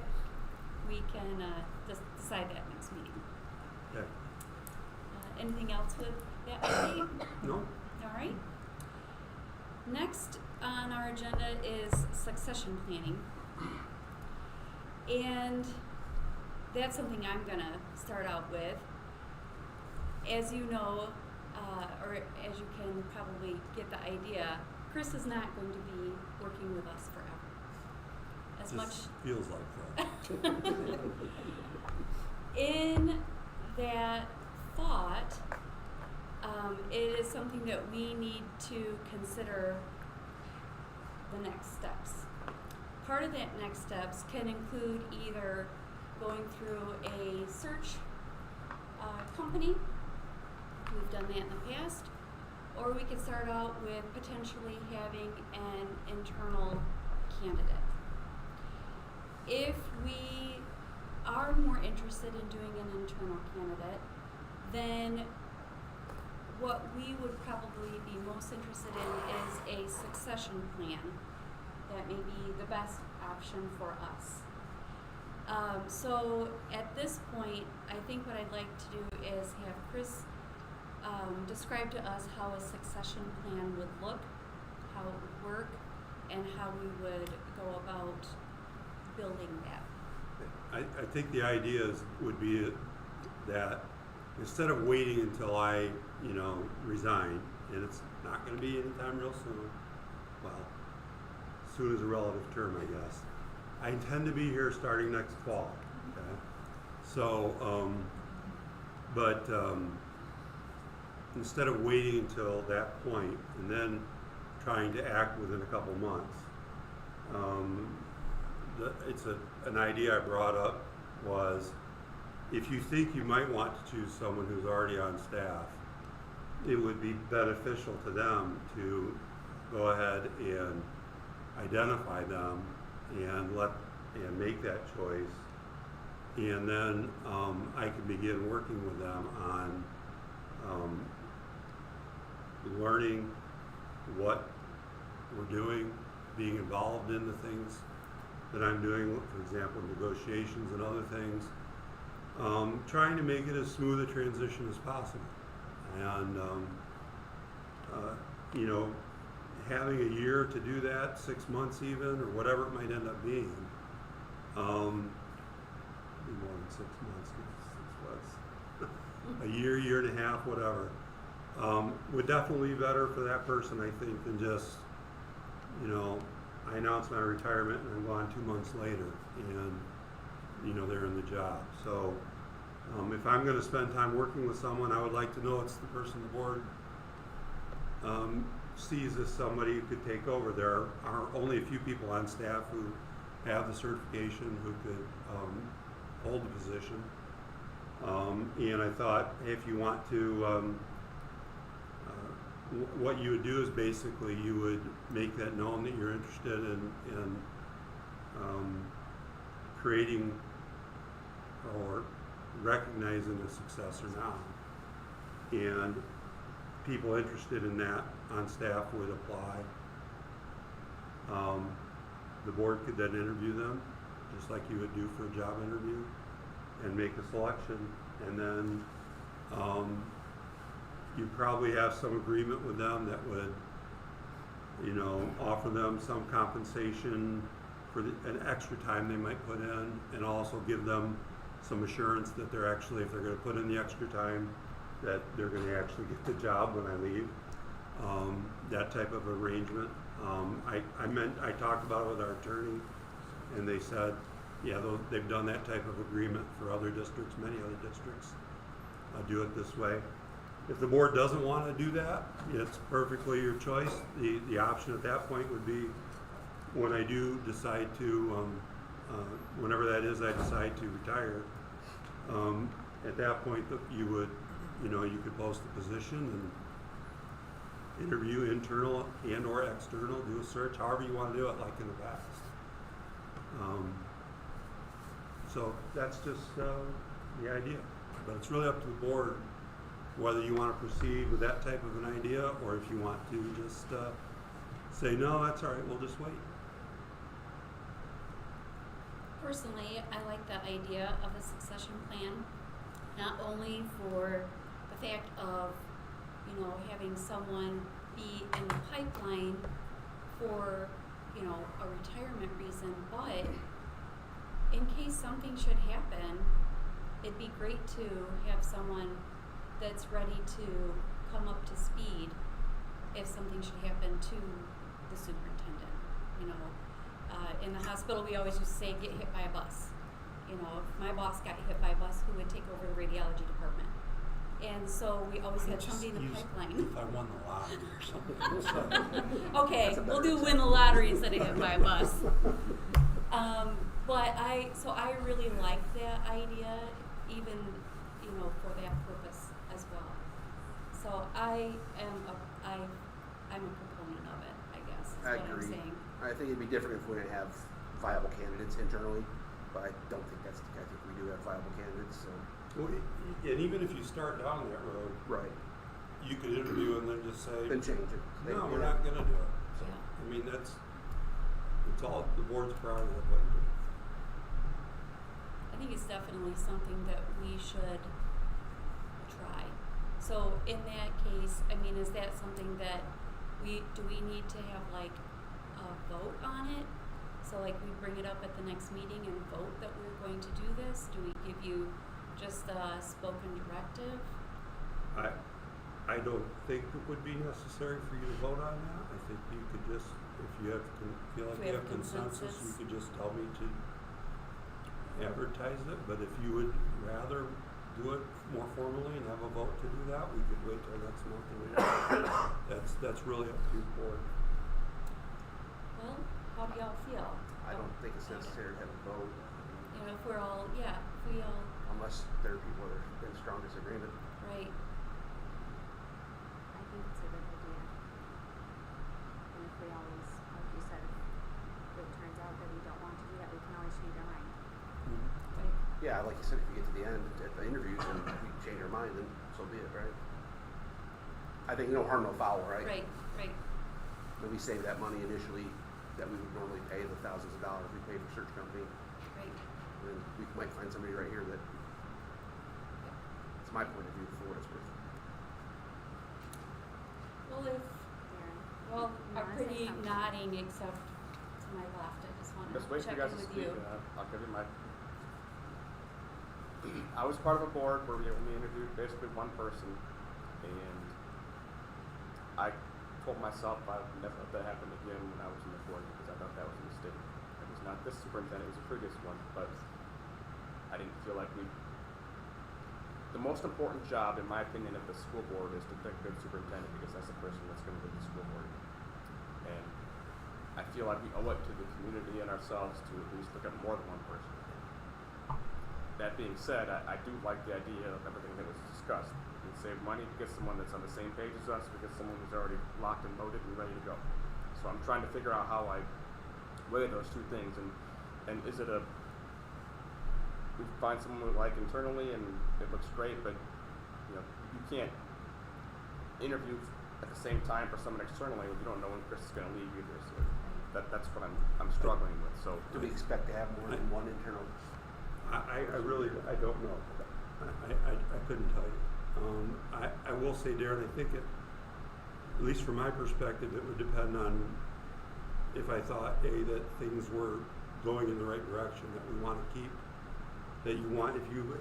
We can decide that next meeting. Okay. Anything else with that update? No? All right. Next on our agenda is succession planning. And that's something I'm going to start out with. As you know, or as you can probably get the idea, Chris is not going to be working with us forever. As Just much feels like that. in that thought, it is something that we need to consider the next steps. Part of that next steps can include either going through a search company, we've done that in the past, or we could start out with potentially having an internal candidate. If we are more interested in doing an internal candidate, then what we would probably be most interested in is a succession plan that may be the best option for us. So at this point, I think what I'd like to do is have Chris describe to us how a succession plan would look, how it would work, and how we would go about building that. I think the idea would be that instead of waiting until I, resign, and it's not gonna be anytime real soon, well, soon is a relative term, I guess. I intend to be here starting next fall, okay? So, instead of waiting until that point and then trying to act within a couple months, an idea I brought up was, if you think you might want to choose someone who's already on staff, it would be beneficial to them to go ahead and identify them and make that choice, and then I can begin working with them on learning what we're doing, being involved in the things that I'm doing, for example, negotiations and other things, trying to make it as smooth a transition as possible. And, having a year to do that, 6 months even, or whatever it might end up being, be more than 6 months, 6 months, a year and a half, whatever, would definitely be better for that person, I think, than just, I announce my retirement and I'm gone 2 months later, and, they're in the job. So, if I'm going to spend time working with someone, I would like to know it's the person the board sees as somebody who could take over. There are only a few people on staff who have the certification, who could hold the position. And I thought, if you want to, what you would do is basically you would make that known that you're interested in creating or recognizing a successor now. And people interested in that on staff would apply. The board could then interview them, just like you would do for a job interview, and make a selection. And then you probably have some agreement with them that would, offer them some compensation for an extra time they might put in, and also give them some assurance that they're actually, if they're going to put in the extra time, that they're going to actually get the job when I leave. That type of arrangement. I talked about it with our attorney, and they said, yeah, they've done that type of agreement for other districts. Many other districts do it this way. If the board doesn't want to do that, it's perfectly your choice. The option at that point would be, when I do decide to, whenever that is, I decide to retire. At that point, you would, you could post the position and interview internal and or external, do a search, however you want to do it, like in the past. So that's just the idea. But it's really up to the board whether you want to proceed with that type of an idea, or if you want to just say, no, that's all right, we'll just wait. Personally, I like the idea of a succession plan, not only for the fact of, having someone be in the pipeline for, a retirement reason, but in case something should happen, it'd be great to have someone that's ready to come up to speed if something should happen to the superintendent. In the hospital, we always used to say, get hit by a bus. If my boss got hit by a bus, who would take over the radiology department? And so we always had somebody in the pipeline. If I won the lottery or something. Okay, we'll do win the lottery instead of hit by a bus. But I really like that idea, even, for that purpose as well. So I'm a proponent of it, I guess, is I what I'm agree. saying. I think it'd be different if we didn't have viable candidates internally, but I don't think that's, I think we do have viable candidates, so. Well, and even if you start down that road, Right. you could interview and then just say, Then change it. no, we're not going to do it. So, Yeah. it's all the board's prerogative what you do. I think it's definitely something that we should try. So in that case, is that something that do we need to have like a vote on it So like we bring it up at the next meeting and vote that we're going to do this? Do we give you just a spoken directive? I don't think it would be necessary for you to vote on that. I think you could just, if you have, feel like If we you have have consensus, you consensus. could just tell me to advertise it. But if you would rather do it more formally and have a vote to do that, we could wait till next month and that's really up to your board. Well, how do y'all feel? I don't think it's necessary to have a vote You know, if we're all, yeah, if we all, unless there are people that are in strong disagreement. right, I think it's a good idea. And if we always, like you said, if it turns out that we don't want to do that, we can always change our mind. right. Yeah, like you said, if you get to the end at the interviews and we change our mind, then so be it, right? I think no harm, no foul, right? Right, right, Then we save that money initially that we would normally pay, the thousands of dollars we pay for search company, right. and we might find somebody right here that, it's my point of view for what it's worth. Well, if, Darren? well, You I'm wanna say pretty something? nodding except to my left. I just wanna Just wait for check you guys in to with speak, you. and I'll give you my. I was part of a board where we only interviewed basically one person, and I told myself I would never let that happen again when I was in the board because I thought that was a mistake. It was not this superintendent, it was a previous one, but I didn't feel like we. The most important job, in my opinion, of the school board is to pick a good superintendent because that's the person that's going to lead the school board. And I feel like we owe it to the community and ourselves to at least look at more than one person. That being said, I do like the idea of everything that was discussed. We save money to get someone that's on the same page as us, we get someone who's already locked and loaded and ready to go. So I'm trying to figure out how I weigh those two things, and is it we find someone we like internally and it looks great, but you know, you can't interview at the same time for someone externally if you don't know when Chris is going to leave either. So that's what I'm struggling with. So Do we expect to have more than one internal? I really, I don't know. I couldn't tell you. I will say, Darren, I think at least from my perspective, it would depend on if I thought, that things were going in the right direction, that we want to keep, that you want, if you,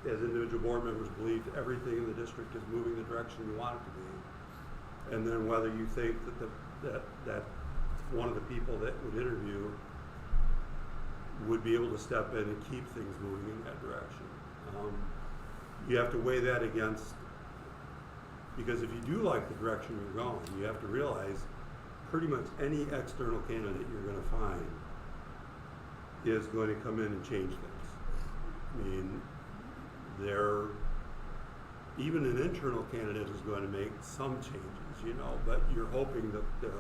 as individual board members, believe everything in the district is moving the direction you want it to be, and then whether you think that one of the people that would interview would be able to step in and keep things moving in that direction. You have to weigh that against, because if you do like the direction you're going, you have to realize pretty much any external candidate you're going to find is going to come in and change things. I mean, even an internal candidate is going to make some changes, but you're hoping that the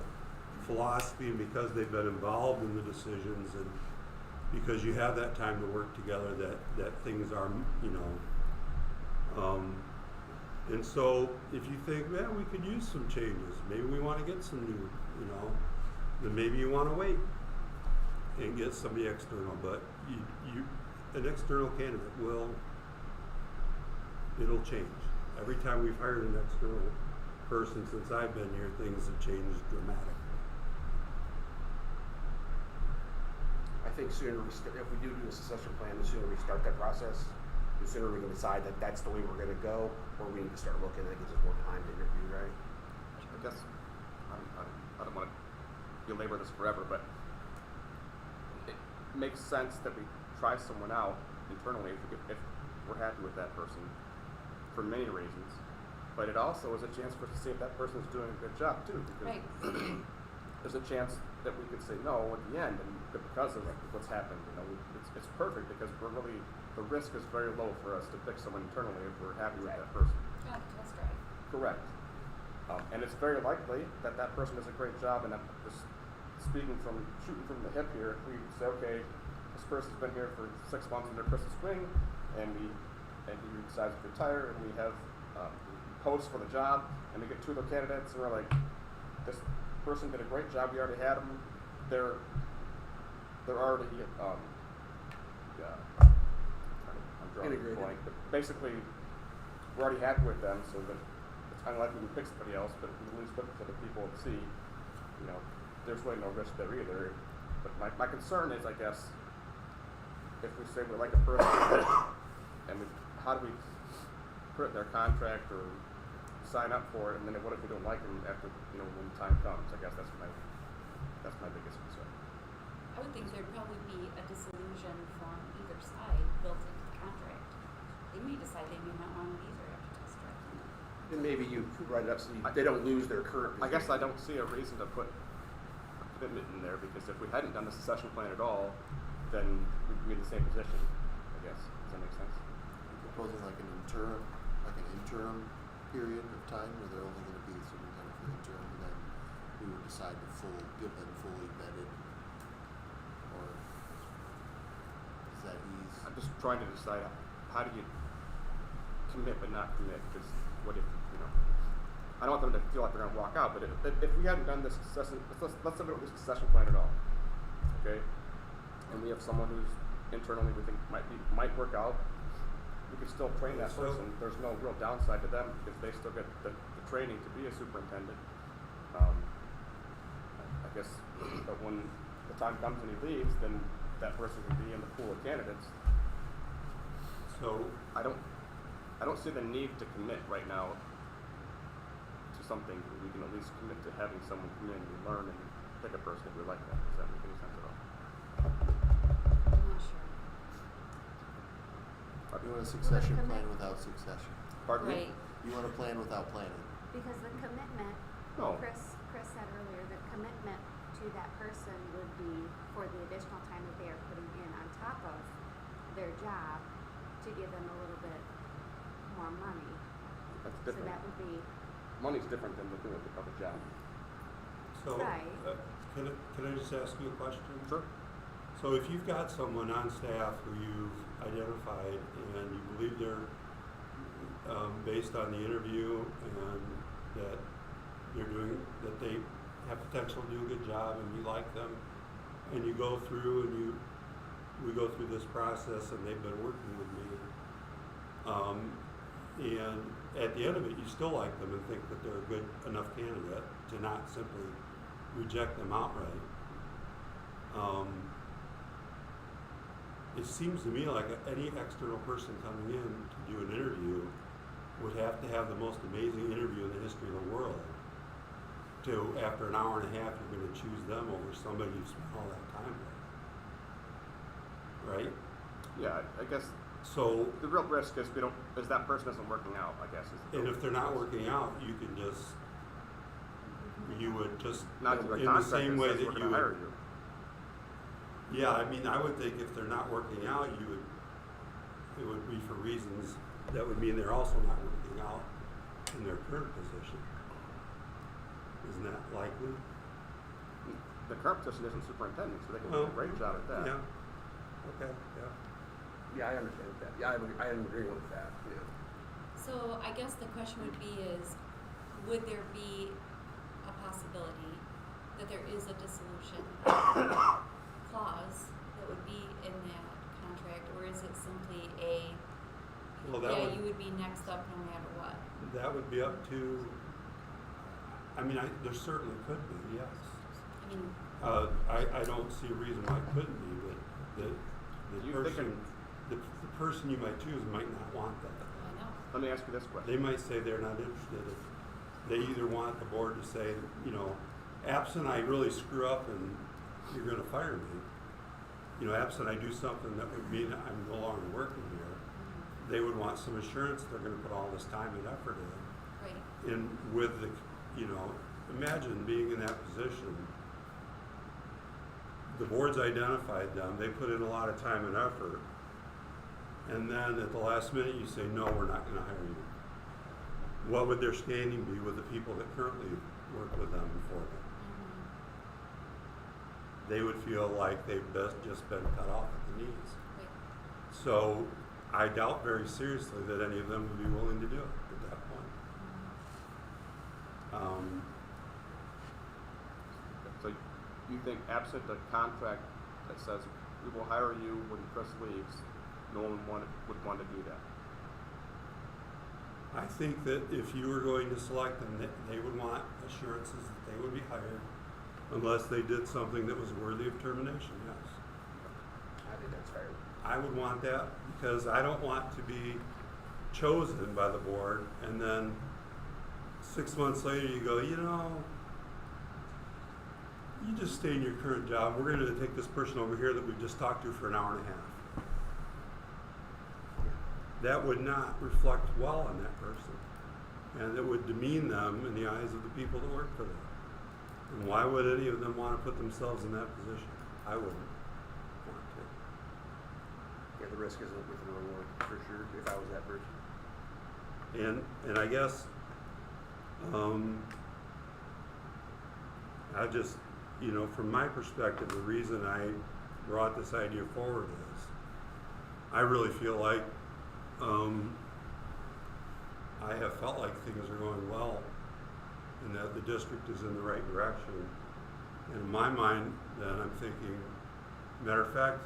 philosophy, and because they've been involved in the decisions and because you have that time to work together, that things are, and so if you think, man, we could use some changes, maybe we want to get some new, then maybe you want to wait and get somebody external. But an external candidate it'll change. Every time we've hired an external person since I've been here, things have changed dramatically. I think sooner if we do a succession plan, the sooner we start that process, the sooner we can decide that that's the way we're going to go, or we need to start looking. That gives us more time to interview, right? I guess I don't want to belabor this forever, but it makes sense that we try someone out internally if we're happy with that person for many reasons. But it also is a chance for us to see if that person is doing a good job too, because Right. there's a chance that we could say no at the end, and because of what's happened, it's perfect because the risk is very low for us to pick someone internally if we're happy with that person. Yeah, test drive. Correct. And it's very likely that that person does a great job, and I'm just shooting from the hip here. We say, okay, this person's been here for 6 months under Chris's wing, and he decides to retire, and we have posts for the job, and we get 2 of the candidates, and we're like, this person did a great job. We already had them. They're already I'm drawing a Integrated. blank, but basically we're already happy with them, so that it's unlikely we pick somebody else, but we at least look for the people and see, there's really no risk there either. But my concern is, I guess, if we say we like a person, and how do we put it in their contract or sign up for it, and then what if we don't like them after, when the time comes? I guess that's my biggest concern. I would think there'd probably be a disillusion from either side built into the contract. They may decide they may not want it either after test drive. And maybe you could write it up so they don't lose their current I position. guess I don't see a reason to put a commitment in there, because if we hadn't done the succession plan at all, then we'd be in the same position, I guess. Does that make sense? You're proposing like an interim period of time where they're only going to be the superintendent for the interim, and then we would decide to give them fully vetted, or is that ease? I'm just trying to decide, how do you commit but not commit? Because what if, I don't want them to feel like they're going to walk out, but if we hadn't done this succession, let's say we don't do succession plan at all, okay? And we have someone who's internally we think might work out, we could still train that person. There's no real downside to them because they still get the training to be a superintendent. I guess, but when the time comes and he leaves, then that person can be in the pool of candidates. So, I don't see the need to commit right now to something. We can at least commit to having someone come in and learn and pick a person if we like that. Does that make any sense at all? I'm not sure. You want a succession plan without succession. Pardon Right. me? You want a plan without planning. Because the commitment, No. Chris said earlier, the commitment to that person would be for the additional time that they are putting in on top of their job to give them a little bit more money. That's So different. that would be, Money's different than the doing of a job. so, Right. can I just ask you a question? Sure. So if you've got someone on staff who you've identified and you believe they're, based on the interview and that that they have potential to do a good job and you like them, and you go through and we go through this process and they've been working with me, and at the end of it you still like them and think that they're a good enough candidate to not simply reject them outright. It seems to me like any external person coming in to do an interview would have to have the most amazing interview in the history of the world. After an hour and a half, you're going to choose them over somebody you've spent all that time with, right? Yeah, I guess So, the real risk is that person isn't working out, I guess. and if they're not working out, you would just Not to the in the contract same that way says that we're you gonna would. hire you. Yeah, I mean, I would think if they're not working out, it would be for reasons that would mean they're also not working out in their current position. Isn't that likely? The current position isn't superintendent, so they can do Well, a great job at that. Yeah. Okay, yeah. Yeah, I understand that. Yeah, I agree with that. Yeah. So I guess the question would be is, would there be a possibility that there is a dissolution clause that would be in that contract, or is it simply Well, that would, you would be next up no matter what? that would be up to, I mean, there certainly could be, yes. I mean, I don't see a reason why it couldn't be, but the You person, the person you might choose might not want that. I know. Let me ask you this question. They might say they're not interested. If they either want the board to say, absent I really screw up and you're going to fire me, absent I do something that would mean I'm no longer working here, they would want some assurance they're going to put all this time and effort in. Right. And with the, imagine being in that position. The board's identified them, they put in a lot of time and effort, and then at the last minute you say, no, we're not going to hire you. What would their standing be with the people that currently work with them and for them? They would feel like they've just been cut off at the knees. Right. So I doubt very seriously that any of them would be willing to do it at that point. So you think absent a contract that says we will hire you when Chris leaves, no one would want to do that? I think that if you were going to select them, they would want assurances that they would be hired Unless they did something that was worthy of termination, yes. I think that's fair. I would want that because I don't want to be chosen by the board and then 6 months later you go, you just stay in your current job. We're going to take this person over here that we just talked to for an hour and a half. That would not reflect well on that person. And it would demean them in the eyes of the people that work for them. And why would any of them want to put themselves in that position? I wouldn't want to. Yeah, the risk isn't with the reward, for sure, if I was that person. And I guess, I just, from my perspective, the reason I brought this idea forward is I really feel like I have felt like things are going well and that the district is in the right direction. And in my mind, then I'm thinking, matter of fact,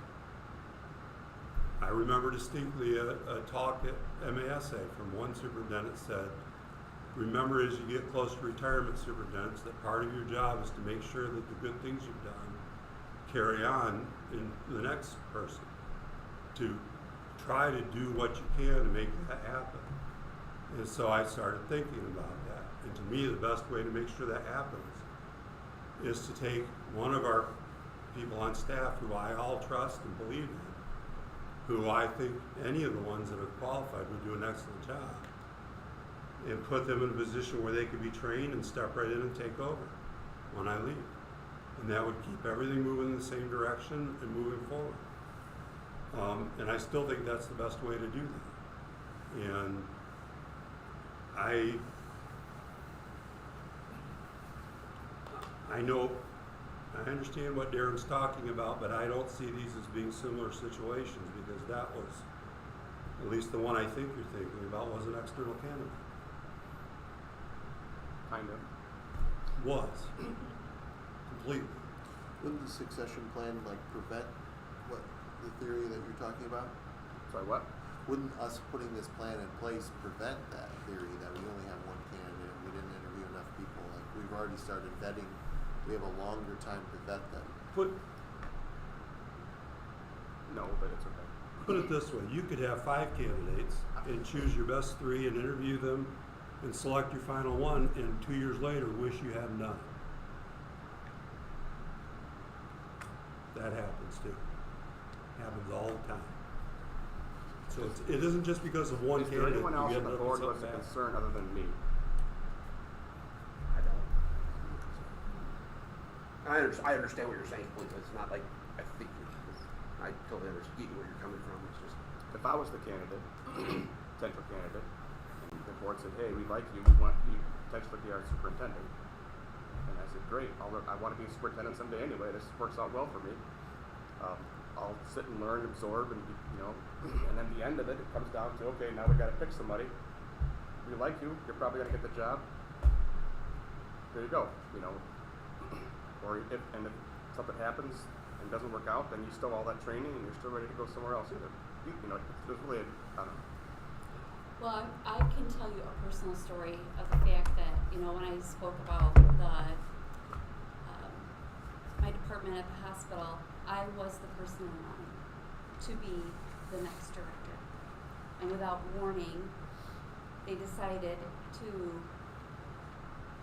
I remember distinctly a talk at MASA from one superintendent said, remember as you get close to retirement, superintendents, that part of your job is to make sure that the good things you've done carry on in the next person. To try to do what you can to make that happen. And so I started thinking about that. And to me, the best way to make sure that happens is to take one of our people on staff who I all trust and believe in, who I think any of the ones that are qualified would do an excellent job, and put them in a position where they could be trained and step right in and take over when I leave. And that would keep everything moving in the same direction and moving forward. And I still think that's the best way to do that. And I understand what Darren's talking about, but I don't see these as being similar situations because that was, at least the one I think you're thinking about, was an external candidate. Kind of. Was. Completely. Wouldn't the succession plan prevent what the theory that you're talking about? Sorry, what? Wouldn't us putting this plan in place prevent that theory that we only have one candidate, we didn't interview enough people? We've already started vetting. We have a longer time to vet them. No, but it's okay. Put it this way, you could have 5 candidates and choose your best 3 and interview them and select your final one, and 2 years later wish you hadn't done it. That happens too. Happens all the time. So it isn't just because of one Is there candidate. anyone else you on end the up with board who has something a bad. concern other than me? I don't. I understand what you're saying completely. It's not like I think I totally understand where you're coming from. It's just If I was the candidate, potential candidate, and the board said, hey, we like you, we want you to potentially be our superintendent. And I said, great, I want to be a superintendent someday anyway, this works out well for me. I'll sit and learn, absorb, and and then the end of it, it comes down to, okay, now we got to pick somebody. We like you, you're probably going to get the job. There you go, Or if something happens and doesn't work out, then you still have all that training and you're still ready to go somewhere else either. There's really, I don't know. Well, I can tell you a personal story of the fact that, when I spoke about my department at the hospital, I was the person in line to be the next director. And without warning, they decided to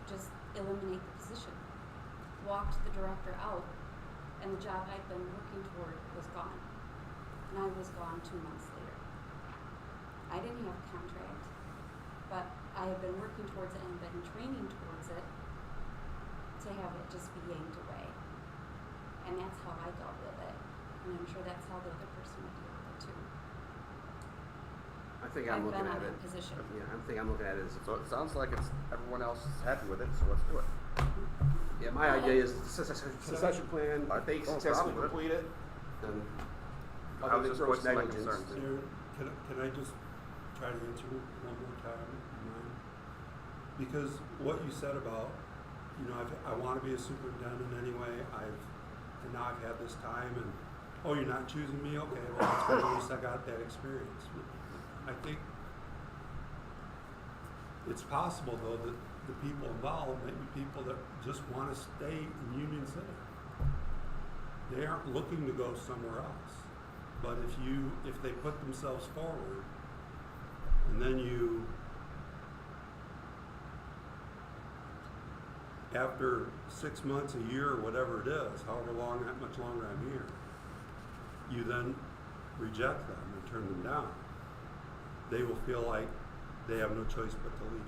just eliminate the position. Walked the director out, and the job I'd been working toward was gone. And I was gone 2 months later. I didn't have a contract, but I had been working towards it and been training towards it to have it just be yanked away. And that's how I dealt with it. And I'm sure that's how the other person would deal with it too. I think I'm I've looking been at on it. that position. Yeah, I think I'm looking at it as So it sounds like everyone else is happy with it, so let's do it. yeah. My idea is the succession plan. If they Oh, successfully problem with it. complete it, then I other was than just gross voicing my negligence. concerns. Darren, can I just try to answer one more time? Because what you said about, I want to be a superintendent anyway. And now I've had this time, and you're not choosing me. Okay, well that's good. At least I got that experience. I think it's possible though that the people involved might be people that just want to stay in Union City. They aren't looking to go somewhere else. But if they put themselves forward, and then after 6 months, a year, or whatever it is, however long, that much longer I'm here, you then reject them and turn them down. They will feel like they have no choice but to leave.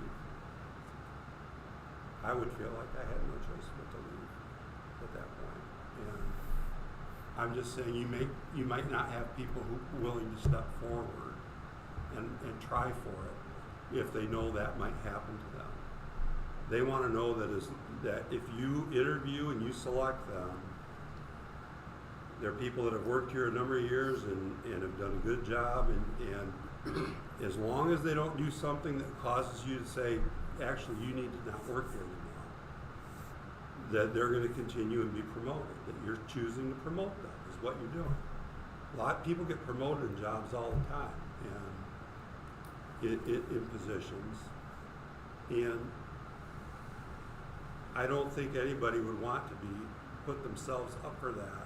I would feel like I had no choice but to leave at that point. And I'm just saying you might not have people who are willing to step forward and try for it if they know that might happen to them. They want to know that if you interview and you select them, they're people that have worked here a number of years and have done a good job, and as long as they don't do something that causes you to say, actually, you need to not work here anymore, that they're going to continue and be promoted, that you're choosing to promote them is what you're doing. A lot of people get promoted in jobs all the time, and in positions, and I don't think anybody would want to put themselves up for that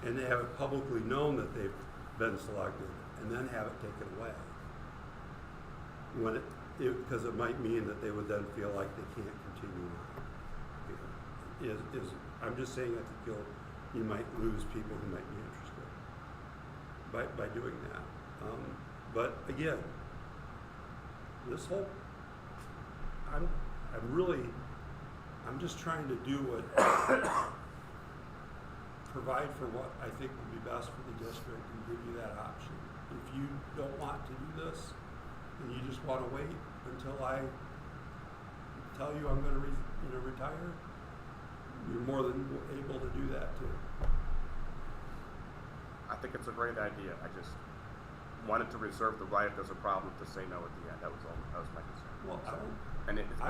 and they have it publicly known that they've been selected and then have it taken away. Because it might mean that they would then feel like they can't continue on. I'm just saying I think you might lose people who might be interested by doing that. But again, this whole, I'm just trying to do what, provide for what I think would be best for the district and give you that option. If you don't want to do this and you just want to wait until I tell you I'm going to retire, you're more than able to do that too. I think it's a great idea. I just wanted to reserve the right if there's a problem to say no at the end. That was my concern. Well, And it's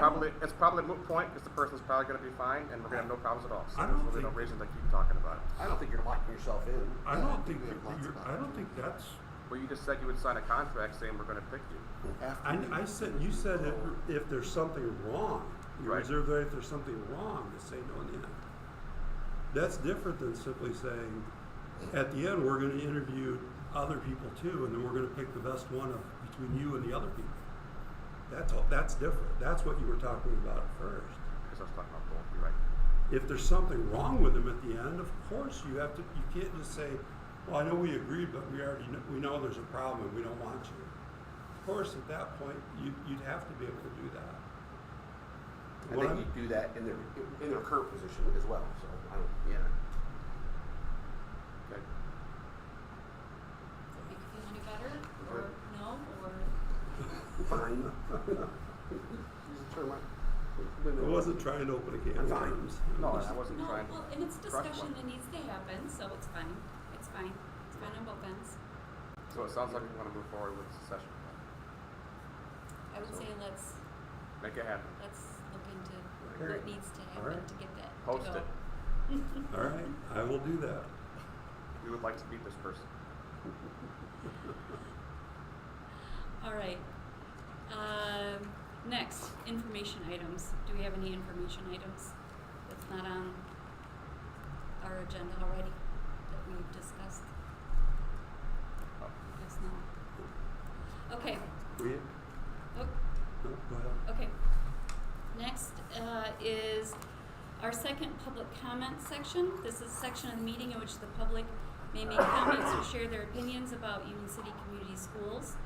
probably a moot point because the person's probably going to be fine and we're going to have no problems at all. So there's really no reason to keep talking about it. I don't think you're locking yourself in. I don't think that's. Well, you just said you would sign a contract saying we're going to pick you. You said that if there's something wrong, you Right. reserve the right if there's something wrong to say no in the end. That's different than simply saying, at the end we're going to interview other people too, and then we're going to pick the best one between you and the other people. That's different. That's what you were talking about at first. Because I was talking about both. You're right. If there's something wrong with them at the end, of course you can't just say, well, I know we agreed, but we know there's a problem and we don't want you. Of course, at that point, you'd have to be able to do that. I think you do that in their current position as well. So Okay. Does it make you feel any better? Or Good. no? Or fine. I wasn't trying to open a can of worms. No, I wasn't no, trying to. well, and it's crush discussion one. that needs to happen, so it's fine. It's fine. It's fine on both ends. So it sounds like we want to move forward with the session. I would So- say let's Make it happen. look into Right. what needs to All happen right. to get that Post to go. it. All right, I will do that. We would like to meet this person. All right. Next, information items. Do we have any information items that's not on our agenda already that we've discussed? Oh. Guess not. Okay. Oh, No, go ahead. okay. Next is our second public comment section. This is a section of the meeting in which the public may make comments or share their opinions about Union City Community Schools.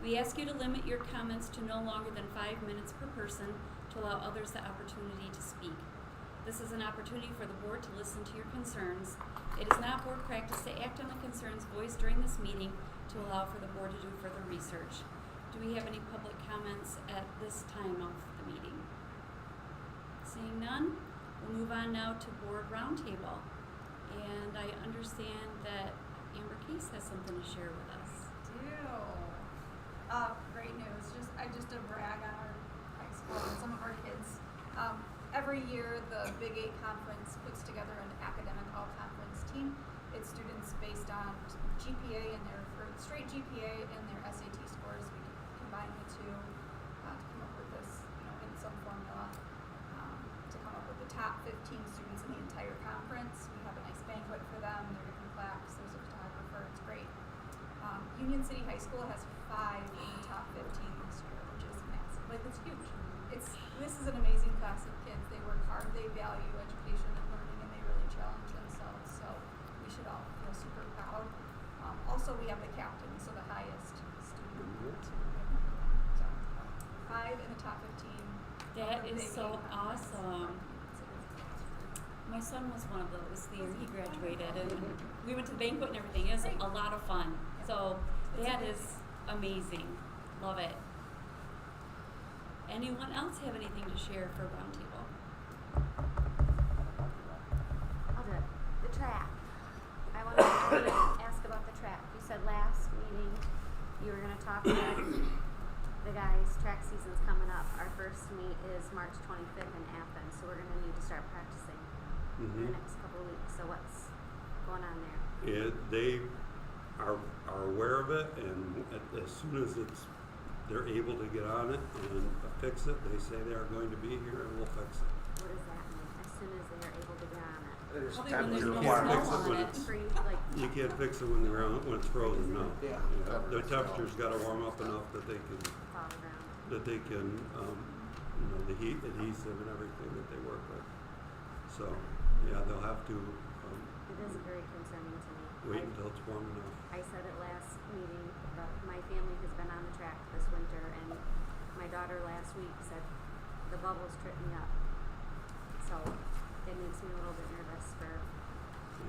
We ask you to limit your comments to no longer than 5 minutes per person to allow others the opportunity to speak. This is an opportunity for the board to listen to your concerns. It is not board practice to act on the concerns voiced during this meeting to allow for the board to do further research. Do we have any public comments at this time of the meeting? Seeing none, we'll move on now to board roundtable. And I understand that Amber Case has something to share with us. Great news. Just to brag on our high school and some of our kids. Every year, the Big 8 Conference puts together an academic all-conference team. It's students based on GPA and straight GPA and their SAT scores. We combine the two to come up with this. And so some formula to come up with the top 15 students in the entire conference. We have a nice banquet for them. They're given plaques. There's a photographer. It's great. Union City High School has 5 in the top 15 this year, which is massive. Like, it's huge. This is an amazing class of kids. They work hard. They value education and learning, and they really challenge themselves. So we should all feel super proud. Also, we have the captain, so the highest student. So 5 in the top 15. That is so awesome. My son was one of those the year he graduated, and we went to the banquet and everything. It was a lot of fun. So that is amazing. Love it. Anyone else have anything to share for Roundtable? I'll do it. The track. I want to ask about the track. You said last meeting you were going to talk about the guys. Track season's coming up. Our first meet is March 25th in Athens, so we're going to need to start practicing in the next couple of weeks. So what's going on there? They are aware of it, and as soon as they're able to get on it and fix it, they say they are going to be here and we'll fix it. What does that mean? As soon as they are able to get on it? There's Probably time when there's to no require fix snow it on when it. it's- Free, like, You can't fix it when when it's frozen, no. Yeah. The temperature's got to warm up enough that they can fall around. the heat adhesive and everything that they work with. So yeah, they'll have to It is very concerning to me. wait until it's warm enough. I said it last meeting, but my family has been on the track this winter, and my daughter last week said the bubbles trip me up. So it makes me a little bit nervous for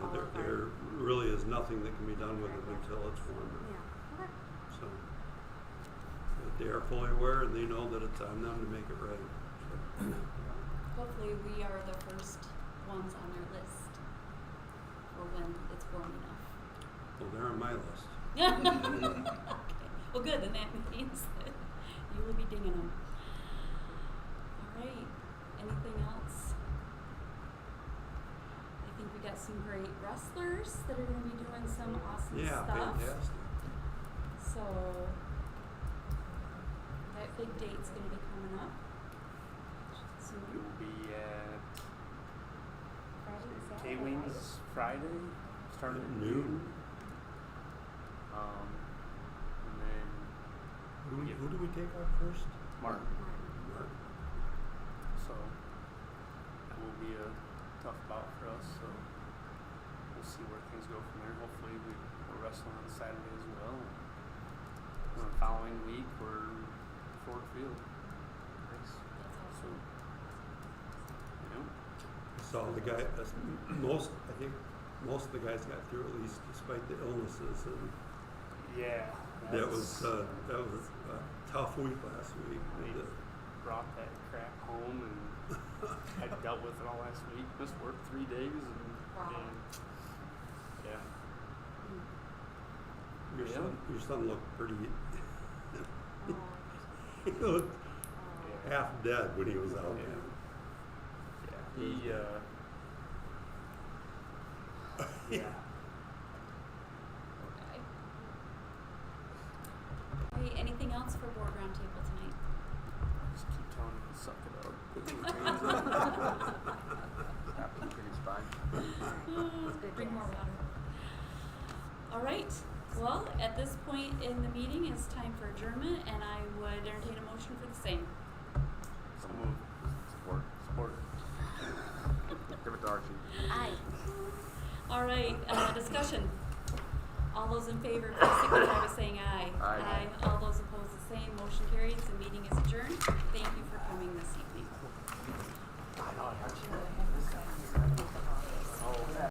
all of There our. really is nothing that can be done with it until it's warm enough. Yeah. Okay. So but they are fully aware and they know that it's on them to make it right. So, Hopefully we are the first ones on their list for when it's warm enough. well, they're on my list. Okay. Well, good. Then that means that you will be dinging them. All right. Anything else? I think we got some great wrestlers that are going to be doing some awesome Yeah, stuff. fantastic. So that big date's going to be coming up soon. You'll be at Friday and Saturday, K-Wings Friday, starting at At noon. noon. And then Who do we take out first? Martin. Martin. Mark. So that will be a tough bout for us. So we'll see where things go from there. Hopefully we're wrestling on Saturday as well. And the following week we're Ford Field. That's So awesome. So the guy, I think most of the guys got through at least despite the illnesses, and Yeah. that was a tough week last week. They brought that crap home, and I dealt with it all last week. Missed work 3 days, and Wow. yeah. Your son looked pretty. Oh. He looked Oh. half dead when he was out Yeah. there. He yeah. Okay. Hey, anything else for board roundtable tonight? Just keep telling him to suck it up. Applicant's fine. good Bring more jazz. water. All right. Well, at this point in the meeting, it's time for adjournment, and I would entertain a motion for the same. So move. Support. Support. Give it to Archie. Aye. All right. Discussion. All those in favor, please signify by saying aye. Aye. All those opposed, the same. Motion carries. The meeting is adjourned. Thank you for coming this evening.